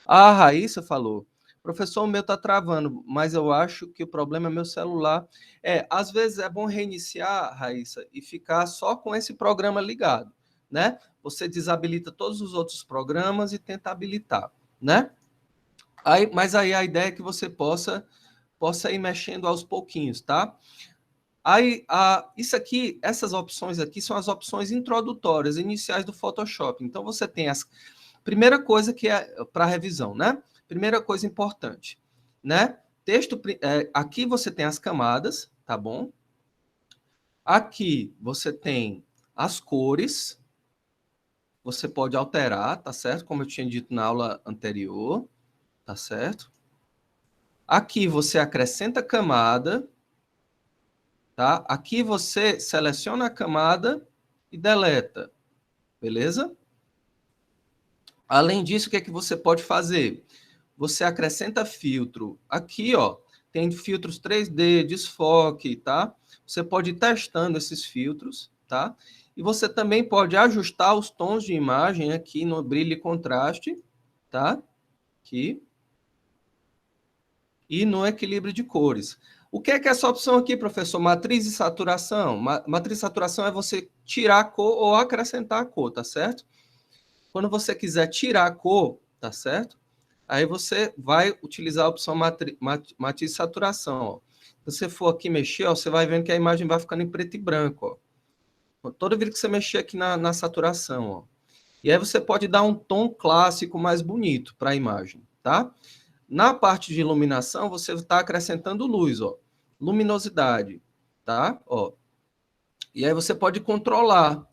A Raíssa falou, professor, o meu está travando, mas eu acho que o problema é meu celular. Às vezes é bom reiniciar, Raíssa, e ficar só com esse programa ligado, né? Você desabilita todos os outros programas e tenta habilitar, né? Mas aí a ideia é que você possa ir mexendo aos pouquinhos, tá? Isso aqui, essas opções aqui são as opções introdutórias, iniciais do Photoshop. Então, você tem as... Primeira coisa que é para revisão, né? Primeira coisa importante, né? Aqui você tem as camadas, tá bom? Aqui você tem as cores, você pode alterar, tá certo? Como eu tinha dito na aula anterior, tá certo? Aqui você acrescenta camada, tá? Aqui você seleciona a camada e deleta, beleza? Além disso, o que é que você pode fazer? Você acrescenta filtro. Aqui, ó, tem filtros 3D, desfoque, tá? Você pode ir testando esses filtros, tá? E você também pode ajustar os tons de imagem aqui no brilho e contraste, tá? Aqui. E no equilíbrio de cores. O que é essa opção aqui, professor? Matriz e saturação. Matriz e saturação é você tirar a cor ou acrescentar a cor, tá certo? Quando você quiser tirar a cor, tá certo? Aí você vai utilizar a opção matriz e saturação. Ó. Se você for aqui mexer, ó, você vai vendo que a imagem vai ficando em preto e branco. Ó. Toda vez que você mexer aqui na saturação. Ó. E aí você pode dar um tom clássico mais bonito para a imagem, tá? Na parte de iluminação, você está acrescentando luz, ó. Luminosidade, tá? Ó. E aí você pode controlar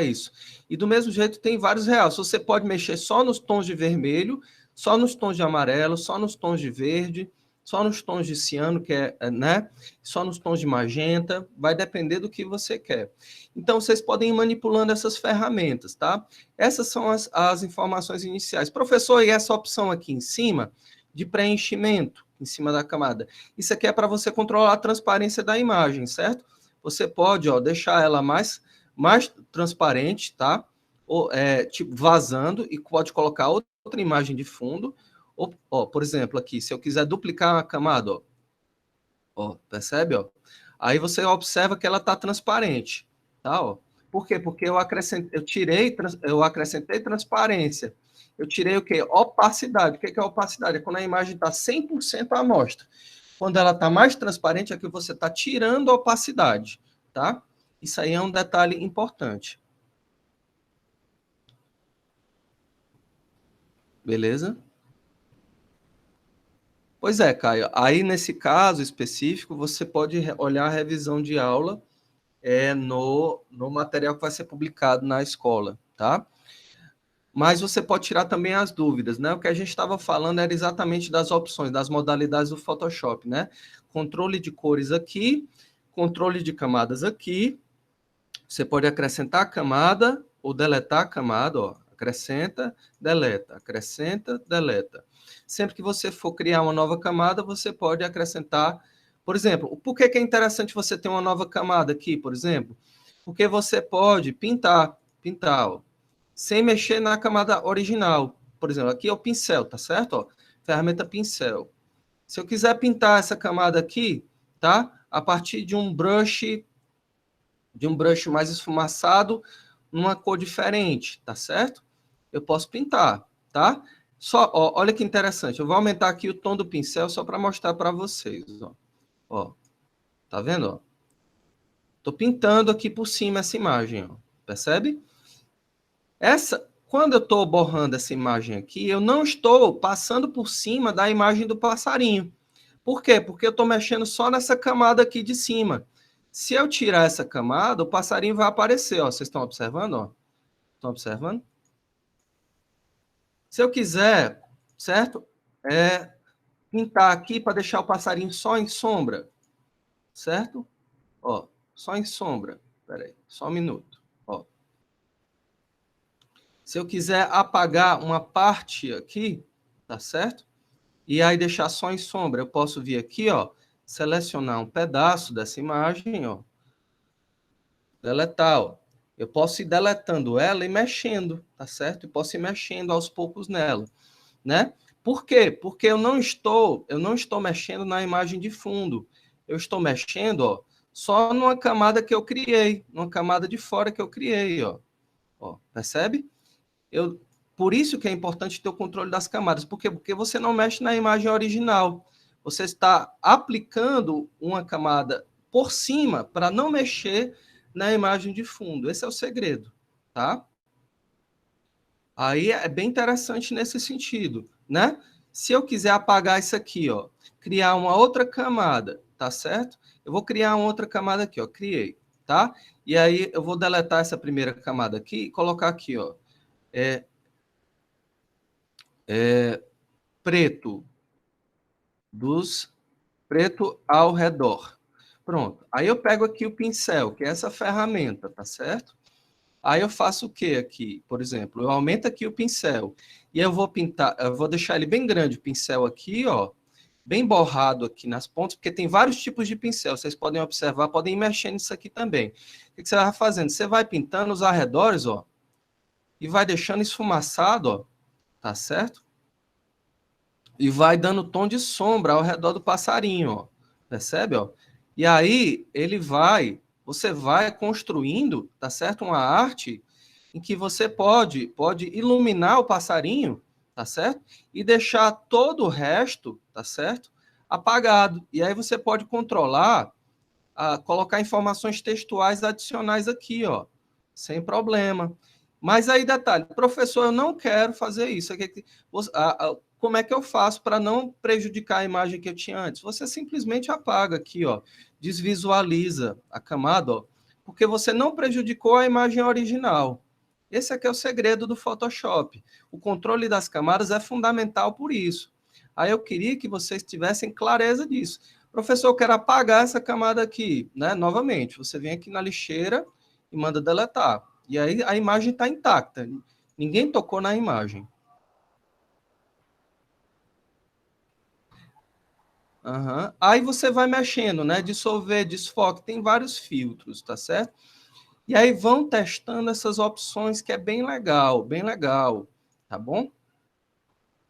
isso. E do mesmo jeito tem vários realços. Você pode mexer só nos tons de vermelho, só nos tons de amarelo, só nos tons de verde, só nos tons de ciano, que né? Só nos tons de magenta, vai depender do que você quer. Então, vocês podem ir manipulando essas ferramentas, tá? Essas são as informações iniciais. Professor, e essa opção aqui em cima, de preenchimento, em cima da camada? Isso aqui é para você controlar a transparência da imagem, certo? Você pode, ó, deixar ela mais transparente, tá? Ou, tipo, vazando, e pode colocar outra imagem de fundo. Ou, ó, por exemplo, aqui, se eu quiser duplicar a camada, ó, percebe, ó? Aí você observa que ela está transparente, tá? Ó. Por quê? Porque eu acrescentei transparência. Eu tirei o quê? Opacidade. O que é opacidade? É quando a imagem está 100% à mostra. Quando ela está mais transparente, é que você está tirando a opacidade, tá? Isso aí é um detalhe importante. Beleza? Pois é, Caio. Aí, nesse caso específico, você pode olhar a revisão de aula no material que vai ser publicado na escola, tá? Mas você pode tirar também as dúvidas, né? O que a gente estava falando era exatamente das opções, das modalidades do Photoshop, né? Controle de cores aqui, controle de camadas aqui. Você pode acrescentar a camada ou deletar a camada, ó. Acrescenta, deleta, acrescenta, deleta. Sempre que você for criar uma nova camada, você pode acrescentar. Por exemplo, por que é interessante você ter uma nova camada aqui, por exemplo? Porque você pode pintar, ó, sem mexer na camada original. Por exemplo, aqui é o pincel, tá certo? Ó, ferramenta pincel. Se eu quiser pintar essa camada aqui, tá? A partir de um brush mais esfumaçado, numa cor diferente, tá certo? Eu posso pintar, tá? Só, ó, olha que interessante. Eu vou aumentar aqui o tom do pincel só para mostrar para vocês, ó. Ó, tá vendo, ó? Tô pintando aqui por cima essa imagem, ó. Percebe? Quando eu estou borrando essa imagem aqui, eu não estou passando por cima da imagem do passarinho. Por quê? Porque eu estou mexendo só nessa camada aqui de cima. Se eu tirar essa camada, o passarinho vai aparecer, ó. Vocês estão observando, ó? Estão observando? Se eu quiser, certo? Pintar aqui para deixar o passarinho só em sombra, certo? Ó, só em sombra. Espera aí, só um minuto. Ó. Se eu quiser apagar uma parte aqui, tá certo? E aí deixar só em sombra, eu posso vir aqui, ó, selecionar um pedaço dessa imagem, ó, deletar, ó. Eu posso ir deletando ela e mexendo, tá certo? Eu posso ir mexendo aos poucos nela, né? Por quê? Porque eu não estou mexendo na imagem de fundo. Eu estou mexendo, ó, só numa camada que eu criei, numa camada de fora que eu criei, ó. Ó, percebe? Eu, por isso que é importante ter o controle das camadas. Por quê? Porque você não mexe na imagem original. Você está aplicando uma camada por cima para não mexer na imagem de fundo. Esse é o segredo, tá? Aí é bem interessante nesse sentido, né? Se eu quiser apagar isso aqui, ó, criar uma outra camada, tá certo? Eu vou criar uma outra camada aqui, ó, criei, tá? E aí eu vou deletar essa primeira camada aqui e colocar aqui, ó, é, preto, preto ao redor. Pronto. Aí eu pego aqui o pincel, que é essa ferramenta, tá certo? Aí eu faço o que aqui? Por exemplo, eu aumento aqui o pincel e eu vou pintar, eu vou deixar ele bem grande, o pincel aqui, ó, bem borrado aqui nas pontas, porque tem vários tipos de pincel. Vocês podem observar, podem ir mexendo nisso aqui também. O que você vai fazendo? Você vai pintando os arredores, ó, e vai deixando esfumaçado, ó, tá certo? E vai dando tom de sombra ao redor do passarinho, ó. Percebe, ó? E aí você vai construindo, tá certo? Uma arte em que você pode iluminar o passarinho, tá certo? E deixar todo o resto, tá certo? Apagado. E aí você pode controlar, colocar informações textuais adicionais aqui, ó, sem problema. Mas aí, detalhe, professor, eu não quero fazer isso. Como é que eu faço para não prejudicar a imagem que eu tinha antes? Você simplesmente apaga aqui, ó, desvisualiza a camada, ó, porque você não prejudicou a imagem original. Esse aqui é o segredo do Photoshop. O controle das camadas é fundamental por isso. Aí eu queria que vocês tivessem clareza disso. Professor, eu quero apagar essa camada aqui, né? Novamente, você vem aqui na lixeira e manda deletar. E aí a imagem está intacta. Ninguém tocou na imagem. Uhum. Aí você vai mexendo, né? Dissolver, desfoque, tem vários filtros, tá certo? E aí vão testando essas opções que é bem legal, tá bom?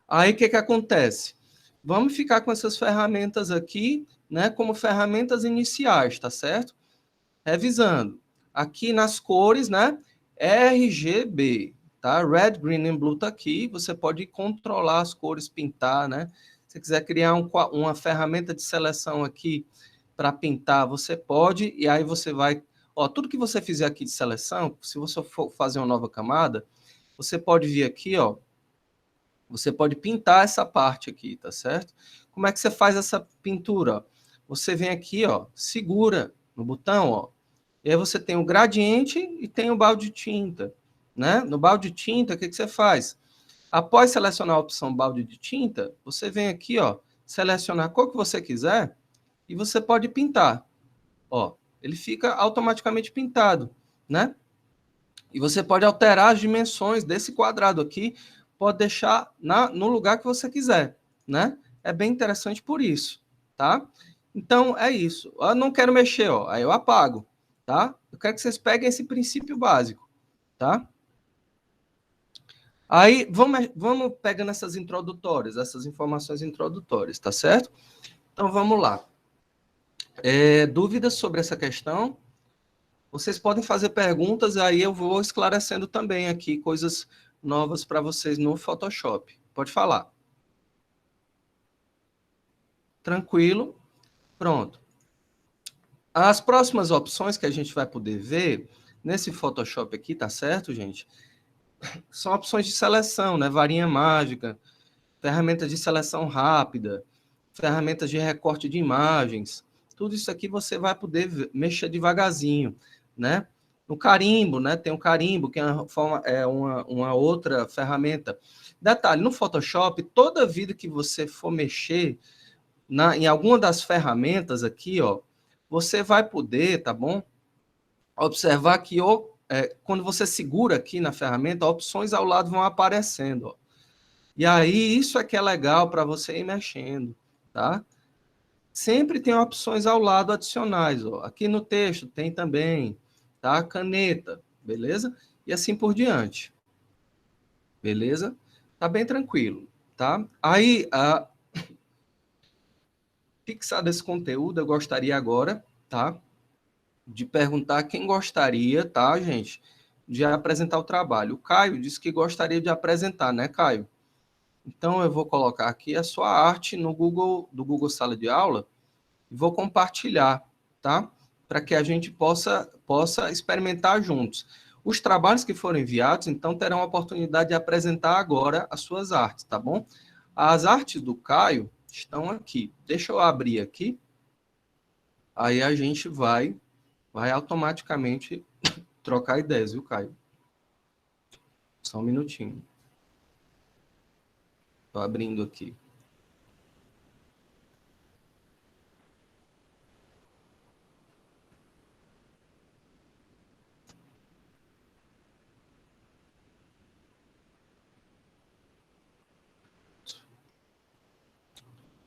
Aí o que que acontece? Vamos ficar com essas ferramentas aqui, né, como ferramentas iniciais, tá certo? Revisando. Aqui nas cores, né, RGB, tá? Red, Green and Blue tá aqui, você pode controlar as cores, pintar, né? Se quiser criar uma ferramenta de seleção aqui para pintar, você pode, e aí você vai Ó, tudo que você fizer aqui de seleção, se você for fazer uma nova camada, você pode vir aqui, ó, você pode pintar essa parte aqui, tá certo? Como é que você faz essa pintura? Ó? Você vem aqui, ó, segura no botão, ó, e aí você tem o gradiente e tem o balde de tinta, né? No balde de tinta, o que que você faz? Após selecionar a opção balde de tinta, você vem aqui, ó, selecionar a cor que você quiser e você pode pintar. Ó, ele fica automaticamente pintado, né? E você pode alterar as dimensões desse quadrado aqui, pode deixar no lugar que você quiser, né? É bem interessante por isso, tá? Então, é isso. Eu não quero mexer, ó, aí eu apago, tá? Eu quero que vocês peguem esse princípio básico, tá? Aí, vamos pegando essas introdutórias, essas informações introdutórias, tá certo? Então, vamos lá. Dúvidas sobre essa questão? Vocês podem fazer perguntas, aí eu vou esclarecendo também aqui coisas novas para vocês no Photoshop. Pode falar. Tranquilo? Pronto. As próximas opções que a gente vai poder ver nesse Photoshop aqui, tá certo, gente? São opções de seleção, né? Varinha mágica, ferramentas de seleção rápida, ferramentas de recorte de imagens. Tudo isso aqui você vai poder mexer devagarzinho, né? No carimbo, né? Tem o carimbo, que é uma outra ferramenta. Detalhe, no Photoshop, toda vida que você for mexer em alguma das ferramentas aqui, ó, você vai poder, tá bom? Observar que quando você segura aqui na ferramenta, opções ao lado vão aparecendo, ó. E aí, isso é que é legal para você ir mexendo, tá? Sempre tem opções ao lado adicionais, ó. Aqui no texto tem também, tá? Caneta, beleza? E assim por diante, beleza? Tá bem tranquilo, tá? Aí, fixado esse conteúdo, eu gostaria agora, tá? De perguntar quem gostaria, tá, gente? De apresentar o trabalho. O Caio disse que gostaria de apresentar, né, Caio? Então, eu vou colocar aqui a sua arte no Google, do Google Sala de Aula, e vou compartilhar, tá? Para que a gente possa experimentar juntos. Os trabalhos que foram enviados, então, terão a oportunidade de apresentar agora as suas artes, tá bom? As artes do Caio estão aqui. Deixa eu abrir aqui. Aí a gente vai automaticamente trocar ideias, viu, Caio? Só um minutinho. Estou abrindo aqui.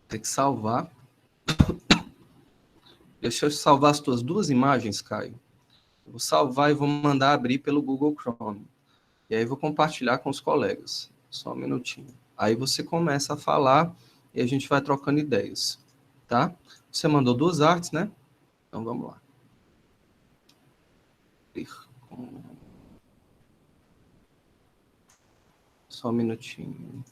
Tem que salvar. Deixa eu salvar as tuas duas imagens, Caio. Eu vou salvar e vou mandar abrir pelo Google Chrome. E aí vou compartilhar com os colegas. Só um minutinho. Aí você começa a falar e a gente vai trocando ideias, tá? Você mandou duas artes, né? Então vamos lá. Só um minutinho.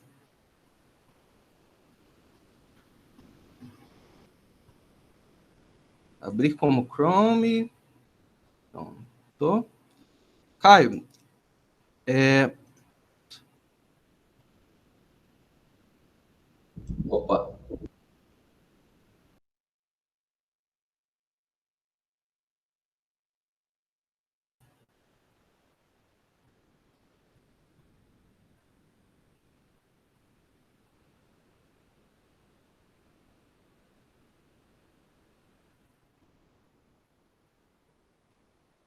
Abrir como Chrome. Pronto. Caio, Opa,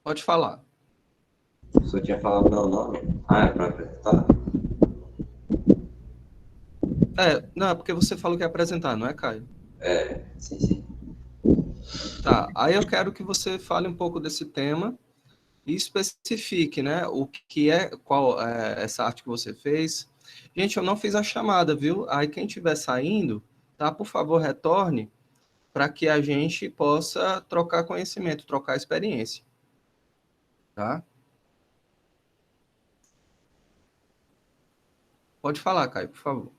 pode falar. só tinha falado meu nome. Ah, é para apresentar? Não, é porque você falou que ia apresentar, não é, Caio? Sim, sim. Tá, aí eu quero que você fale um pouco desse tema e especifique, né, o que é, qual é essa arte que você fez. Gente, eu não fiz a chamada, viu? Aí quem estiver saindo, tá, por favor, retorne para que a gente possa trocar conhecimento, trocar experiência, tá? Pode falar, Caio, por favor.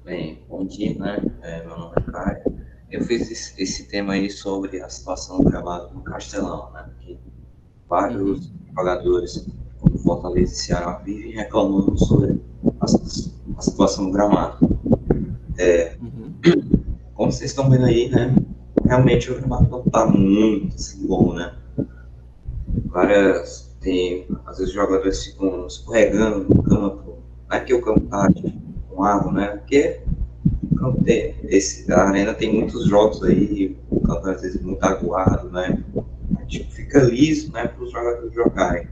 Bem, bom dia, né? Meu nome é Caio. eu fiz esse tema aí sobre a situação do gramado no Castelão, né? Que vários jogadores como Fortaleza e Ceará vivem reclamando sobre a situação do gramado. Como vocês estão vendo aí, né? Realmente o gramado não está muito assim, bom, né? Às vezes os jogadores ficam escorregando no campo. Não é que o campo está com água, né? Porque a arena tem muitos jogos aí, o campo às vezes muito aguado, né? Tipo, fica liso, né, para os jogadores jogarem.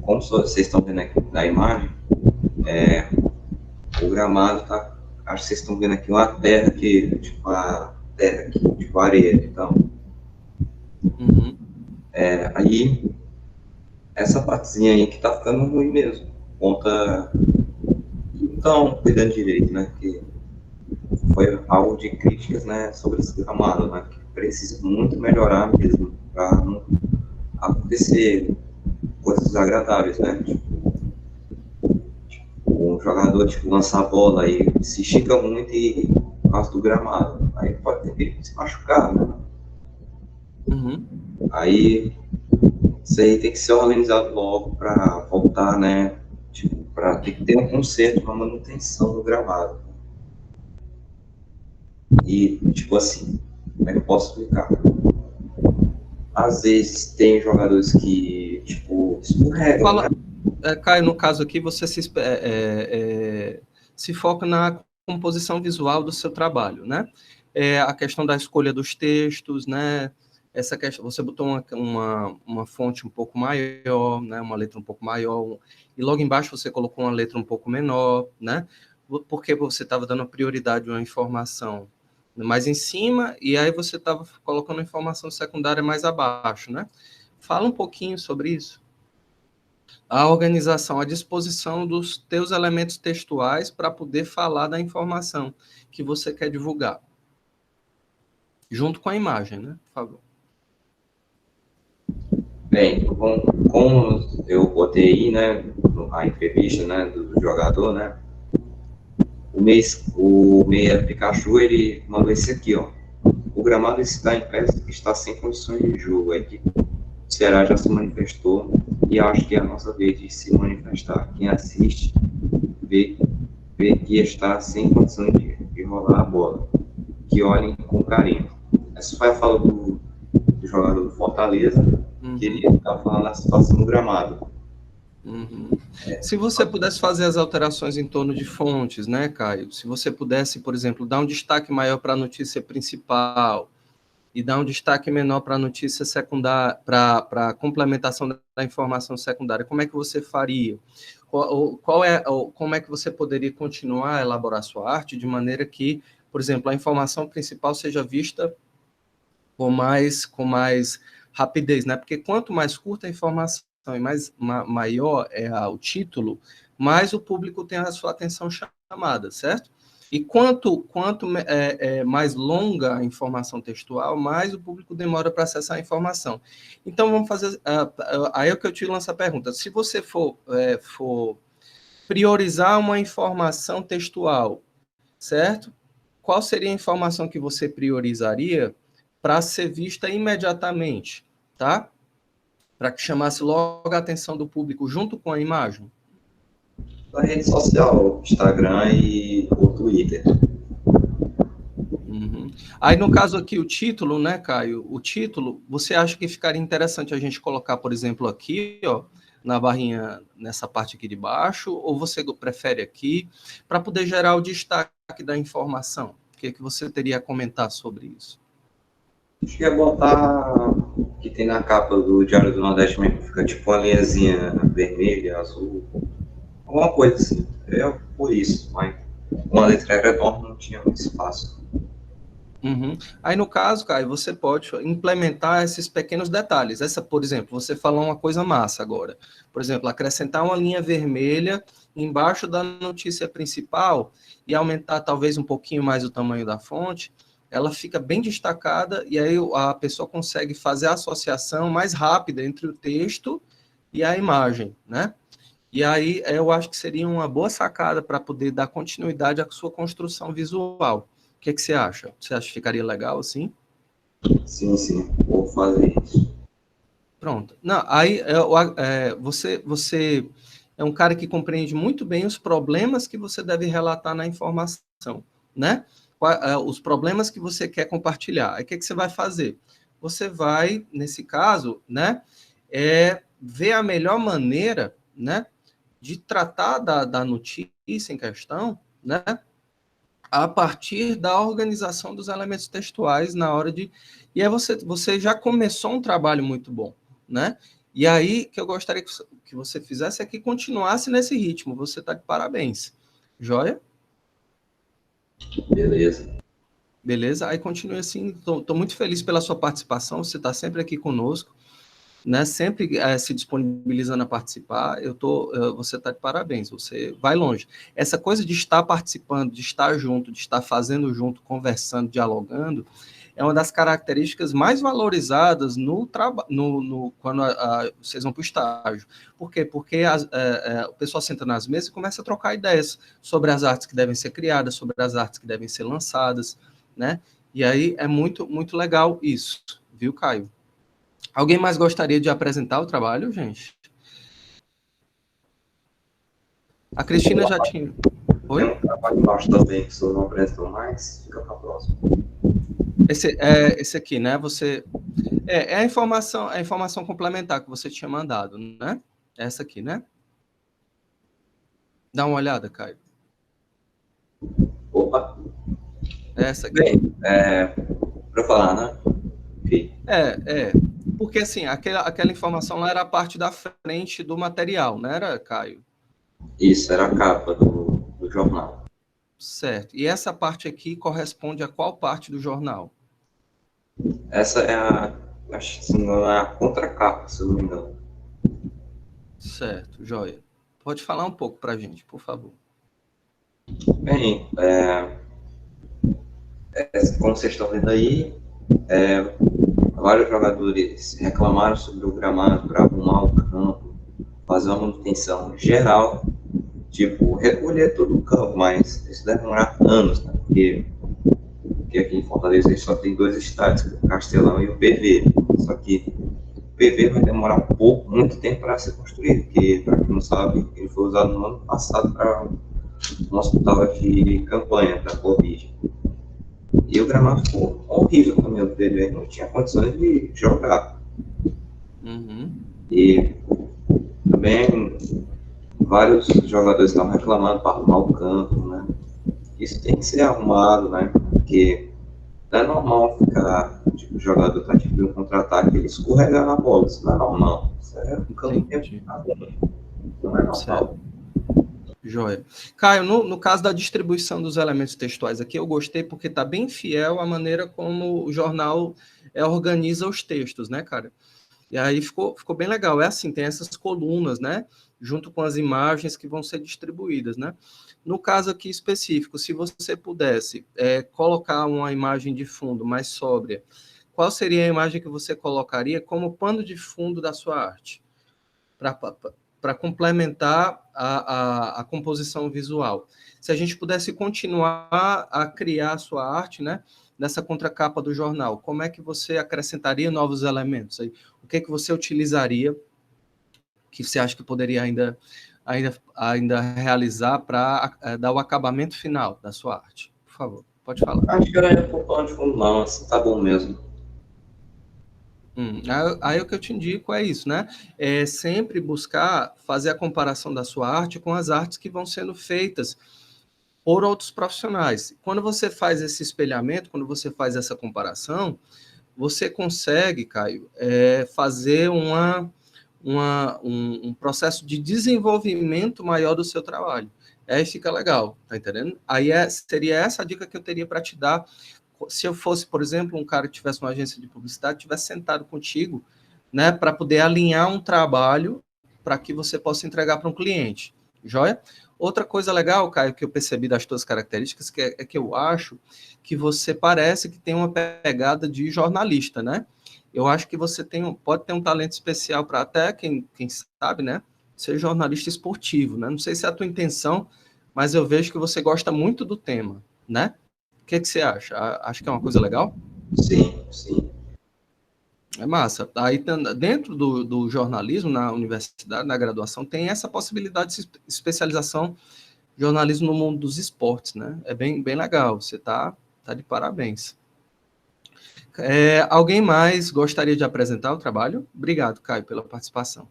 Como vocês estão vendo aqui na imagem, o gramado tá, acho que vocês estão vendo aqui uma terra que, tipo, a terra aqui, tipo areia, então. Aí, essa partezinha aí que tá ficando ruim mesmo, conta, então, cuidando direito, né, que foi algo de críticas, né, sobre esse gramado, né, que precisa muito melhorar mesmo, para não acontecer coisas desagradáveis, né, um jogador, tipo, lança a bola e se estica muito e por causa do gramado, aí pode ter perigo de se machucar, né. Aí, isso aí tem que ser organizado logo para voltar, né, tipo, para ter que ter um conserto, uma manutenção do gramado. E, tipo assim, como é que eu posso explicar? Às vezes tem jogadores que, tipo, escorregam, né? Caio, no caso aqui, você se foca na composição visual do seu trabalho, né? A questão da escolha dos textos, né? Essa questão, você botou uma fonte um pouco maior, né? Uma letra um pouco maior, e logo embaixo você colocou uma letra um pouco menor, né? Porque você estava dando prioridade a uma informação mais em cima, e aí você estava colocando a informação secundária mais abaixo, né? Fala um pouquinho sobre isso. A organização, a disposição dos teus elementos textuais para poder falar da informação que você quer divulgar. Junto com a imagem, né? Por favor. Bem, como eu botei aí, né, a entrevista, né, do jogador, né, o Meia Pikachu, ele mandou esse aqui, ó. O gramado está sem condições de jogo. A equipe do Ceará já se manifestou e acho que é a nossa vez de se manifestar. Quem assiste vê que está sem condições de rolar a bola. Que olhem com carinho. Essa foi a fala do jogador do Fortaleza, que ele estava falando da situação do gramado. Se você pudesse fazer as alterações em torno de fontes, né, Caio? Se você pudesse, por exemplo, dar um destaque maior para a notícia principal e dar um destaque menor para a notícia secundária, para a complementação da informação secundária, como é que você faria? Como é que você poderia continuar a elaborar sua arte de maneira que, por exemplo, a informação principal seja vista com mais rapidez, né? Porque quanto mais curta a informação e maior é o título, mais o público tem a sua atenção chamada, certo? E quanto mais longa a informação textual, mais o público demora para acessar a informação. Então, vamos fazer... aí é que eu te lanço a pergunta. Se você for priorizar uma informação textual, certo? Qual seria a informação que você priorizaria para ser vista imediatamente, tá? Para que chamasse logo a atenção do público junto com a imagem? Na rede social, Instagram e o Twitter. Aí, no caso aqui, o título, né, Caio? O título, você acha que ficaria interessante a gente colocar, por exemplo, aqui, ó, na barrinha, nessa parte aqui de baixo, ou você prefere aqui, para poder gerar o destaque da informação? O que você teria a comentar sobre isso? Acho que ia botar que tem na capa do Diário do Nordeste mesmo, fica tipo uma linhazinha vermelha, azul, alguma coisa assim. Por isso, mas uma letra redonda não tinha muito espaço. Aí, no caso, Caio, você pode implementar esses pequenos detalhes. Por exemplo, você falou uma coisa massa agora. Por exemplo, acrescentar uma linha vermelha embaixo da notícia principal e aumentar talvez um pouquinho mais o tamanho da fonte, ela fica bem destacada e aí a pessoa consegue fazer a associação mais rápida entre o texto e a imagem, né? E aí eu acho que seria uma boa sacada para poder dar continuidade à sua construção visual. O que você acha? Você acha que ficaria legal assim? Sim, sim, vou fazer isso. Pronto. Não, aí você é um cara que compreende muito bem os problemas que você deve relatar na informação, né? Os problemas que você quer compartilhar. Aí o que você vai fazer? Você vai, nesse caso, né, ver a melhor maneira, né, de tratar da notícia em questão, né, a partir da organização dos elementos textuais na hora de... E aí você já começou um trabalho muito bom, né? E aí, que eu gostaria que você fizesse é que continuasse nesse ritmo. Você está de parabéns. Joia? Beleza. Beleza? Aí continue assim. Estou muito feliz pela sua participação. Você está sempre aqui conosco, né? Sempre se disponibilizando a participar. Você está de parabéns. Você vai longe. Essa coisa de estar participando, de estar junto, de estar fazendo junto, conversando, dialogando, é uma das características mais valorizadas no trabalho, quando vocês vão para o estágio. Por quê? Porque o pessoal senta nas mesas e começa a trocar ideias sobre as artes que devem ser criadas, sobre as artes que devem ser lançadas, né? E aí é muito, muito legal isso, viu, Caio? Alguém mais gostaria de apresentar o trabalho, gente? A Cristina já tinha... Tem Oi? um trabalho embaixo também que o senhor não apresentou mais, fica para a próxima. Esse aqui, né? É a informação complementar que você tinha mandado, né? Essa aqui, né? Dá uma olhada, Caio. Opa, Essa aqui. bem, para falar, né? Ok. Porque, assim, aquela informação lá era a parte da frente do material, não era, Caio? Isso, era a capa do jornal. Certo. E essa parte aqui corresponde a qual parte do jornal? Essa é acho que se não me engano, é a contracapa, se eu não me engano. Certo, joia. Pode falar um pouco para a gente, por favor. Bem, como vocês estão vendo aí, vários jogadores reclamaram sobre o gramado para arrumar o campo, fazer uma manutenção geral, tipo, recolher todo o campo, mas isso deve demorar anos, né? Porque aqui em Fortaleza a gente só tem dois estádios, o Castelão e o PV. Só que o PV vai demorar muito tempo para ser construído, porque, para quem não sabe, ele foi usado no ano passado para um hospital de campanha da Covid. E o gramado ficou horrível também, o PV não tinha condições de jogar. Uhum. E também vários jogadores estavam reclamando para arrumar o campo, né? Isso tem que ser arrumado, né? Porque não é normal ficar, tipo, o jogador tá tipo um contra-ataque, ele escorregar na bola, isso não é normal. Isso é um campo tempo, não é normal. Certo. Joia. Caio, no caso da distribuição dos elementos textuais aqui, eu gostei porque está bem fiel à maneira como o jornal organiza os textos, né, cara? E aí ficou bem legal. É assim, tem essas colunas, né? Junto com as imagens que vão ser distribuídas, né? No caso aqui específico, se você pudesse colocar uma imagem de fundo mais sóbria, qual seria a imagem que você colocaria como pano de fundo da sua arte? Para complementar a composição visual. Se a gente pudesse continuar a criar a sua arte, né? Nessa contracapa do jornal, como é que você acrescentaria novos elementos aí? O que você utilizaria que você acha que poderia ainda realizar para dar o acabamento final da sua arte? Por favor, pode falar. Acho que era por pano de fundo, não, assim, tá bom mesmo. Aí o que eu te indico é isso, né? É sempre buscar fazer a comparação da sua arte com as artes que vão sendo feitas por outros profissionais. Quando você faz esse espelhamento, quando você faz essa comparação, você consegue, Caio, fazer um processo de desenvolvimento maior do seu trabalho. Aí fica legal, tá entendendo? Aí seria essa a dica que eu teria para te dar. Se eu fosse, por exemplo, um cara que tivesse uma agência de publicidade, tivesse sentado contigo, né, para poder alinhar um trabalho para que você possa entregar para um cliente. Joia? Outra coisa legal, Caio, que eu percebi das tuas características, que eu acho que você parece que tem uma pegada de jornalista, né? Eu acho que você pode ter um talento especial para até, quem sabe, né, ser jornalista esportivo, né? Não sei se é a tua intenção, mas eu vejo que você gosta muito do tema, né? que você acha? Acho que é uma coisa legal? Sim, sim. É massa. Aí, dentro do jornalismo, na universidade, na graduação, tem essa possibilidade de especialização jornalismo no mundo dos esportes, né? É bem, bem legal. Você tá de parabéns. Alguém mais gostaria de apresentar o trabalho? Obrigado, Caio, pela participação.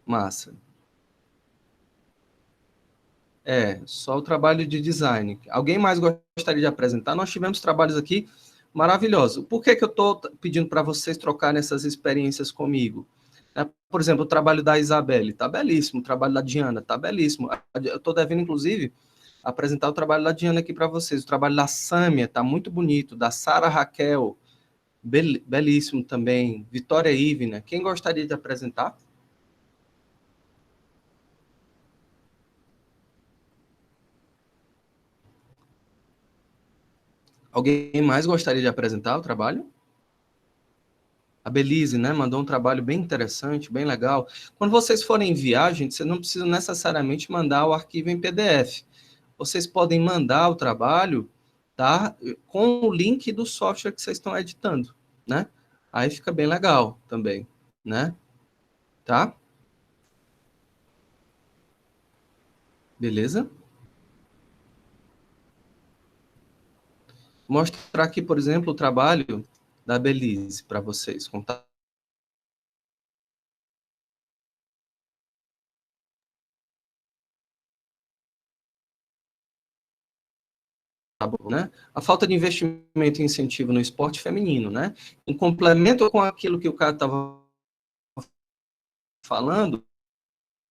Massa. Só o trabalho de design. Alguém mais gostaria de apresentar? Nós tivemos trabalhos aqui maravilhosos. Por que eu estou pedindo para vocês trocarem essas experiências comigo? Por exemplo, o trabalho da Isabelle está belíssimo, o trabalho da Diana está belíssimo. Eu estou devendo, inclusive, apresentar o trabalho da Diana aqui para vocês. O trabalho da Sâmia está muito bonito, da Sara Raquel, belíssimo também. Vitória Ivna. Quem gostaria de apresentar? Alguém mais gostaria de apresentar o trabalho? A Belize, né, mandou um trabalho bem interessante, bem legal. Quando vocês forem enviar, gente, vocês não precisam necessariamente mandar o arquivo em PDF. Vocês podem mandar o trabalho, tá, com o link do software que vocês estão editando, né? Aí fica bem legal também, né? Tá? Beleza? Mostrar aqui, por exemplo, o trabalho da Belize para vocês. Contar. Né? A falta de investimento e incentivo no esporte feminino, né? Em complemento com aquilo que o cara estava falando,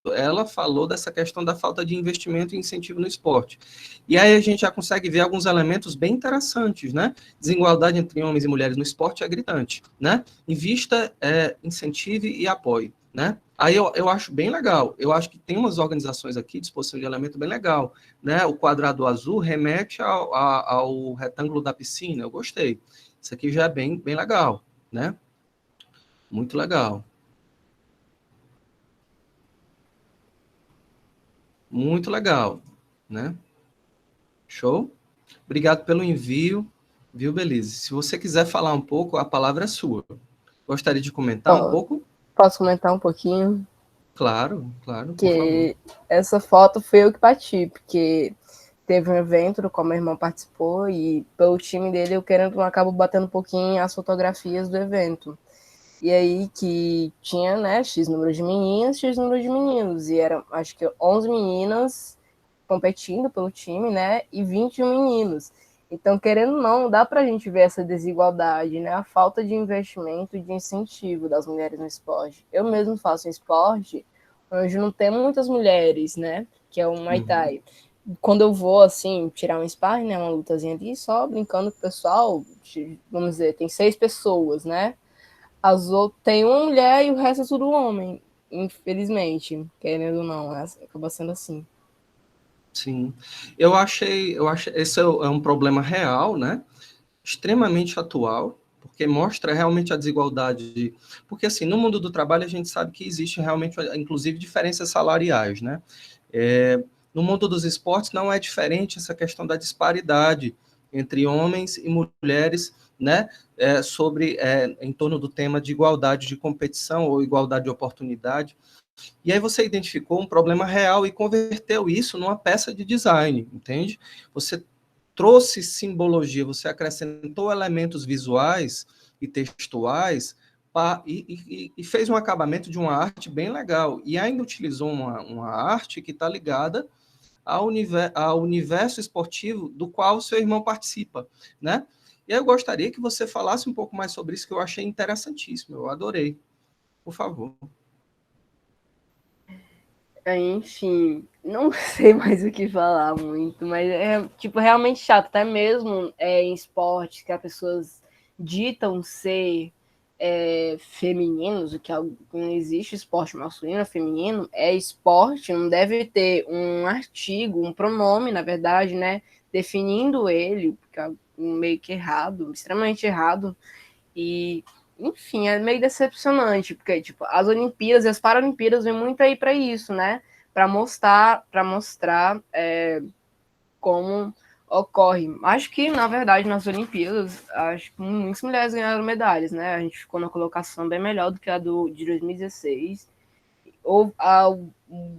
ela falou dessa questão da falta de investimento e incentivo no esporte. E aí a gente já consegue ver alguns elementos bem interessantes, né? Desigualdade entre homens e mulheres no esporte é gritante, né? Invista, incentive e apoie, né? Aí eu acho bem legal. Eu acho que tem umas organizações aqui, disposição de elemento bem legal, né? O quadrado azul remete ao retângulo da piscina. Eu gostei. Isso aqui já é bem, bem legal, né? Muito legal. Muito legal, né? Show? Obrigado pelo envio, viu, Belize? Se você quiser falar um pouco, a palavra é sua. Gostaria de comentar um pouco? Posso comentar um pouquinho? Claro, claro, por Que favor. essa foto foi eu que bati, porque teve um evento no qual meu irmão participou e pelo time dele eu querendo não acabo batendo um pouquinho as fotografias do evento. E aí que tinha, né, X número de meninas, X número de meninos. E eram, acho que 11 meninas competindo pelo time, né, e 21 meninos. Então, querendo ou não, dá pra gente ver essa desigualdade, né, a falta de investimento e de incentivo das mulheres no esporte. Eu mesmo faço esporte, onde não tem muitas mulheres, né, que é o Muay Thai. Quando eu vou, assim, tirar um sparring, né, uma lutazinha ali, só brincando com o pessoal, vamos dizer, tem 6 pessoas, né, as outras tem uma mulher e o resto é tudo homem, infelizmente, querendo ou não, acaba sendo assim. Sim. Eu achei, esse é um problema real, né? Extremamente atual, porque mostra realmente a desigualdade. Porque, assim, no mundo do trabalho, a gente sabe que existe realmente, inclusive, diferenças salariais, né? No mundo dos esportes, não é diferente essa questão da disparidade entre homens e mulheres, né? Em torno do tema de igualdade de competição ou igualdade de oportunidade. E aí você identificou um problema real e converteu isso numa peça de design, entende? Você trouxe simbologia, você acrescentou elementos visuais e textuais e fez um acabamento de uma arte bem legal. E ainda utilizou uma arte que está ligada ao universo esportivo do qual o seu irmão participa, né? E aí eu gostaria que você falasse um pouco mais sobre isso, que eu achei interessantíssimo, eu adorei. Por favor. Enfim, não sei mais o que falar muito, mas é tipo realmente chato, até mesmo em esportes que as pessoas ditam ser femininos, o que não existe esporte masculino ou feminino, é esporte, não deve ter um artigo, um pronome, na verdade, né, definindo ele, porque é meio que errado, extremamente errado, e enfim, é meio decepcionante, porque, tipo, as Olimpíadas e as Paralimpíadas vêm muito aí para isso, né? Para mostrar como ocorre. Acho que, na verdade, nas Olimpíadas, acho que muitas mulheres ganharam medalhas, né? A gente ficou na colocação bem melhor do que a de 2016.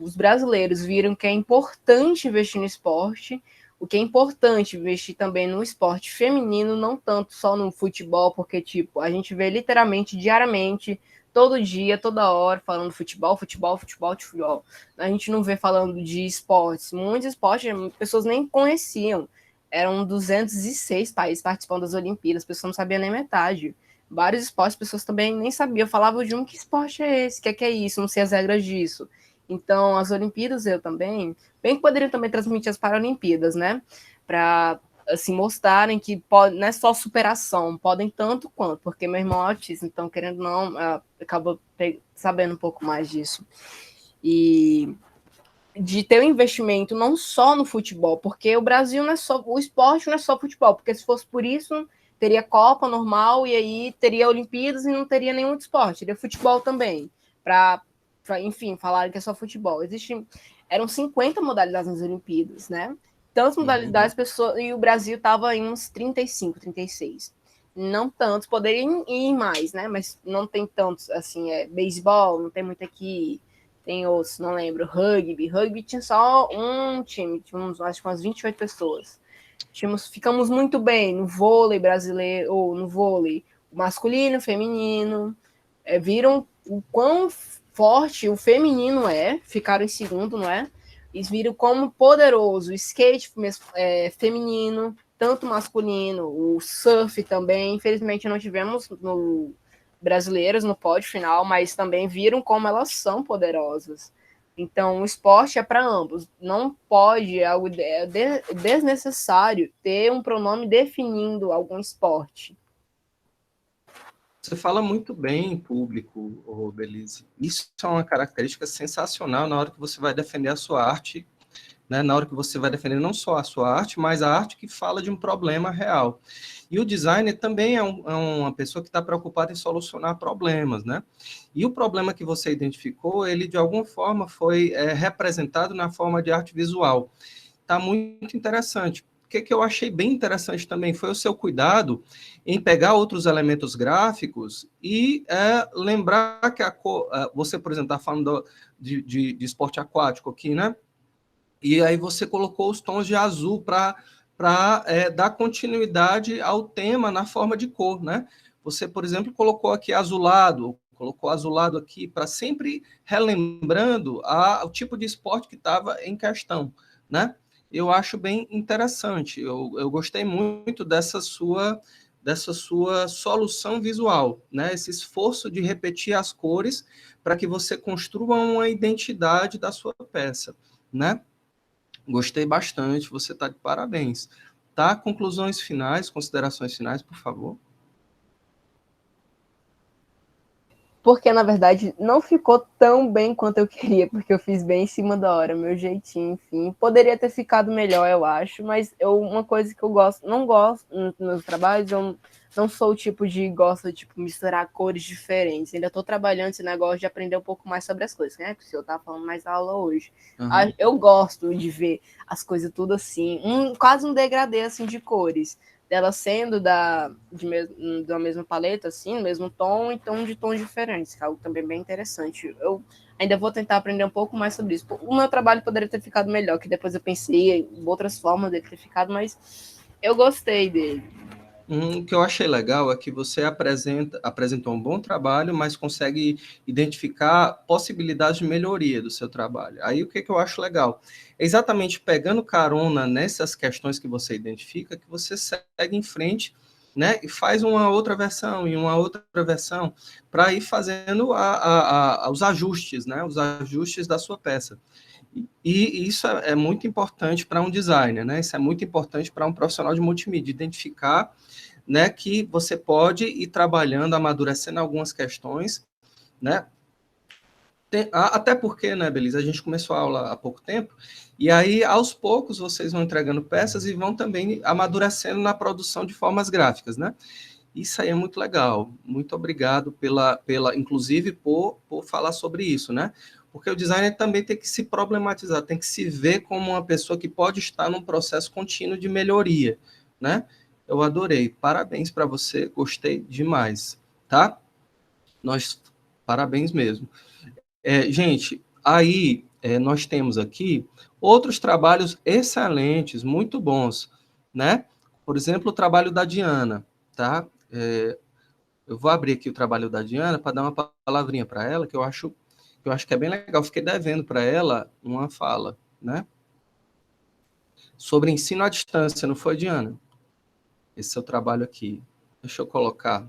Os brasileiros viram que é importante investir no esporte, o que é importante investir também no esporte feminino, não tanto só no futebol, porque, tipo, a gente vê literalmente, diariamente, todo dia, toda hora, falando futebol, futebol, futebol, futebol. A gente não vê falando de esportes. Muitos esportes, pessoas nem conheciam. Eram 206 países participando das Olimpíadas, as pessoas não sabiam nem metade. Vários esportes, pessoas também nem sabiam. Falavam de que esporte é esse, que é isso, não sei as regras disso. Então, as Olimpíadas, eu também, bem que poderiam também transmitir as Paralimpíadas, né? Para assim, mostrarem que pode, não é só superação, podem tanto quanto, porque meu irmão é autista, então, querendo ou não, acaba sabendo um pouco mais disso. E de ter um investimento não só no futebol, porque o Brasil não é só, o esporte não é só futebol, porque se fosse por isso, teria Copa normal, e aí teria Olimpíadas e não teria nenhum outro esporte, teria futebol também, para enfim, falarem que é só futebol. Eram 50 modalidades nas Olimpíadas, né? Tantas modalidades, pessoas, e o Brasil estava em uns 35, 36. Não tantos, poderiam ir mais, né? Mas não tem tantos, assim, beisebol, não tem muito aqui, tem outros, não lembro, rugby tinha só um time, tínhamos, acho que umas 28 pessoas. Ficamos muito bem no vôlei brasileiro, ou no vôlei masculino, feminino, viram o quão forte o feminino ficaram em segundo, não é? Eles viram como poderoso o skate feminino, tanto masculino, o surf também. Infelizmente não tivemos brasileiras no pódio final, mas também viram como elas são poderosas. Então, o esporte é para ambos. Não pode, é algo desnecessário ter um pronome definindo algum esporte. Você fala muito bem em público, Belize. Isso é uma característica sensacional na hora que você vai defender a sua arte, né? Na hora que você vai defender não só a sua arte, mas a arte que fala de um problema real. E o designer também é uma pessoa que está preocupada em solucionar problemas, né? E o problema que você identificou, ele de alguma forma foi representado na forma de arte visual. Está muito interessante. O que eu achei bem interessante também foi o seu cuidado em pegar outros elementos gráficos e lembrar que a cor, você, por exemplo, está falando de esporte aquático aqui, né? E aí você colocou os tons de azul para dar continuidade ao tema na forma de cor, né? Você, por exemplo, colocou azulado aqui para sempre relembrando o tipo de esporte que estava em questão, né? Eu acho bem interessante. Eu gostei muito dessa sua solução visual, né? Esse esforço de repetir as cores para que você construa uma identidade da sua peça, né? Gostei bastante, você está de parabéns. Tá? Conclusões finais, considerações finais, por favor. Porque, na verdade, não ficou tão bem quanto eu queria, porque eu fiz bem em cima da hora, meu jeitinho, enfim. Poderia ter ficado melhor, eu acho, mas uma coisa que eu não gosto nos meus trabalhos, eu não sou o tipo de gosto de misturar cores diferentes. Ainda estou trabalhando esse negócio de aprender um pouco mais sobre as coisas, né? Porque eu estava falando mais da aula hoje. Uhum. Eu gosto de ver as coisas tudo assim, quase um degradê assim de cores. Dela sendo da mesma paleta, assim, no mesmo tom, e de tons diferentes, que é algo também bem interessante. Eu ainda vou tentar aprender um pouco mais sobre isso. O meu trabalho poderia ter ficado melhor, que depois eu pensei em outras formas dele ter ficado, mas eu gostei dele. O que eu achei legal é que você apresentou um bom trabalho, mas consegue identificar possibilidades de melhoria do seu trabalho. Aí o que eu acho legal? É exatamente pegando carona nessas questões que você identifica, que você segue em frente, né, e faz uma outra versão e uma outra versão para ir fazendo os ajustes, né, os ajustes da sua peça. E isso é muito importante para um designer, né? Isso é muito importante para um profissional de multimídia, identificar, né, que você pode ir trabalhando, amadurecendo algumas questões, né? Até porque, né, Belisa, a gente começou a aula há pouco tempo, e aí, aos poucos, vocês vão entregando peças e vão também amadurecendo na produção de formas gráficas, né? Isso aí é muito legal. Muito obrigado inclusive, por falar sobre isso, né? Porque o designer também tem que se problematizar, tem que se ver como uma pessoa que pode estar num processo contínuo de melhoria, né? Eu adorei. Parabéns para você, gostei demais, tá? Parabéns mesmo. Gente, aí nós temos aqui outros trabalhos excelentes, muito bons, né? Por exemplo, o trabalho da Diana, tá? Eu vou abrir aqui o trabalho da Diana para dar uma palavrinha para ela, que eu acho que é bem legal. Fiquei devendo para ela uma fala, né? Sobre ensino à distância, não foi, Diana? Esse seu trabalho aqui. Deixa eu colocar.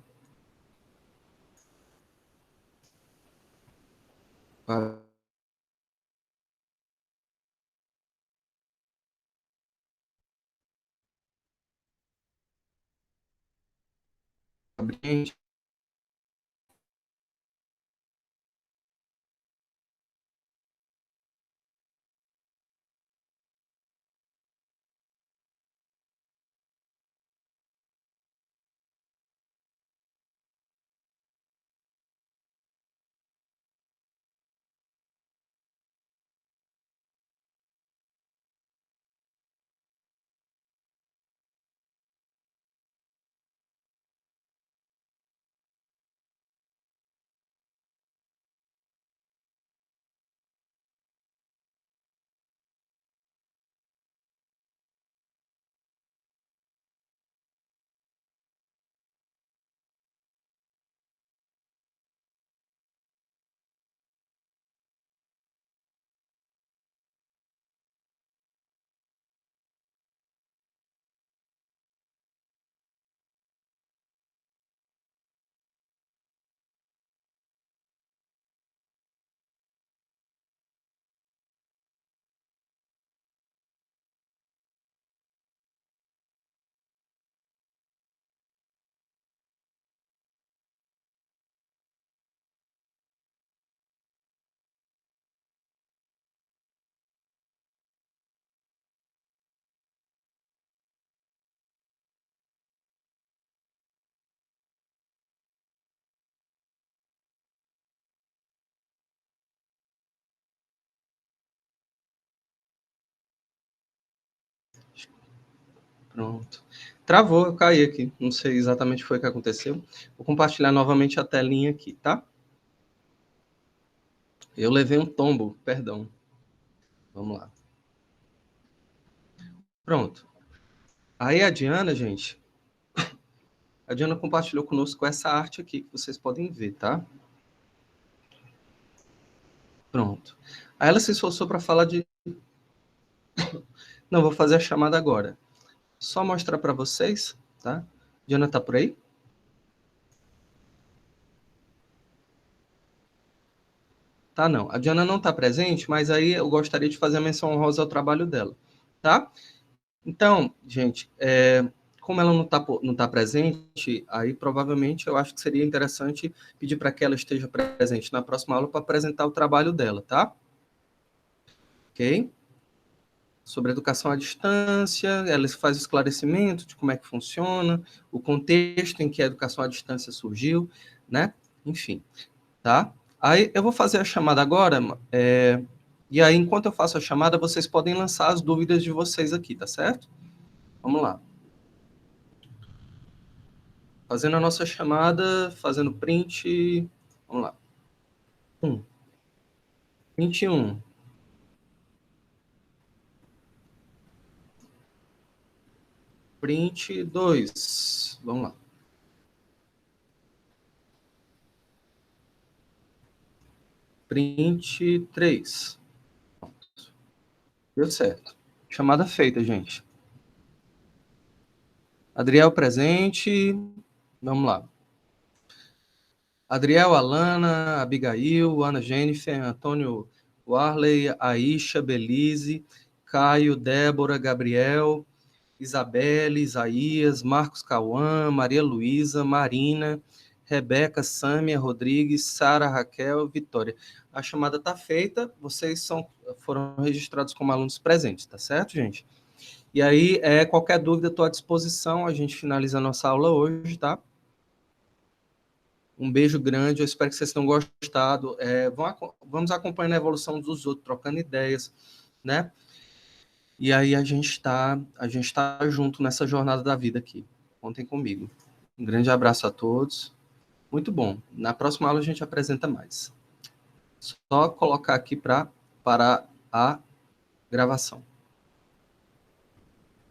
Pronto. Travou, eu caí aqui. Não sei exatamente o que foi que aconteceu. Vou compartilhar novamente a telinha aqui, tá? Eu levei um tombo, perdão. Vamos lá. Pronto. Aí a Diana, gente, a Diana compartilhou conosco essa arte aqui, que vocês podem ver, tá? Pronto. Aí ela se esforçou para falar de... Não, vou fazer a chamada agora. Só mostrar para vocês, tá? Diana tá por aí? Tá, não. A Diana não tá presente, mas aí eu gostaria de fazer a menção honrosa ao trabalho dela, tá? Então, gente, como ela não tá presente, aí provavelmente eu acho que seria interessante pedir para que ela esteja presente na próxima aula para apresentar o trabalho dela, tá? Ok? Sobre educação à distância, ela faz o esclarecimento de como é que funciona, o contexto em que a educação à distância surgiu, né? Enfim, tá? Aí eu vou fazer a chamada agora, e aí enquanto eu faço a chamada, vocês podem lançar as dúvidas de vocês aqui, tá certo? Vamos lá. Fazendo a nossa chamada, fazendo print. Vamos lá. 21. Print 2. Vamos lá. Print 3. Deu certo. Chamada feita, gente. Adriel presente. Vamos lá. Adriel, Alana, Abigail, Ana Jennifer, Antônio Warley, Aisha, Belize, Caio, Débora, Gabriel, Isabelle, Isaías, Marcos Cauã, Maria Luísa, Marina, Rebeca, Sâmia, Rodrigues, Sara, Raquel, Vitória. A chamada está feita, vocês foram registrados como alunos presentes, tá certo, gente? E aí, qualquer dúvida, estou à disposição, a gente finaliza a nossa aula hoje, tá? Um beijo grande, eu espero que vocês tenham gostado. Vamos acompanhando a evolução dos outros, trocando ideias, né? E aí a gente tá junto nessa jornada da vida aqui. Contem comigo. Um grande abraço a todos. Muito bom. Na próxima aula a gente apresenta mais. Só colocar aqui para a gravação.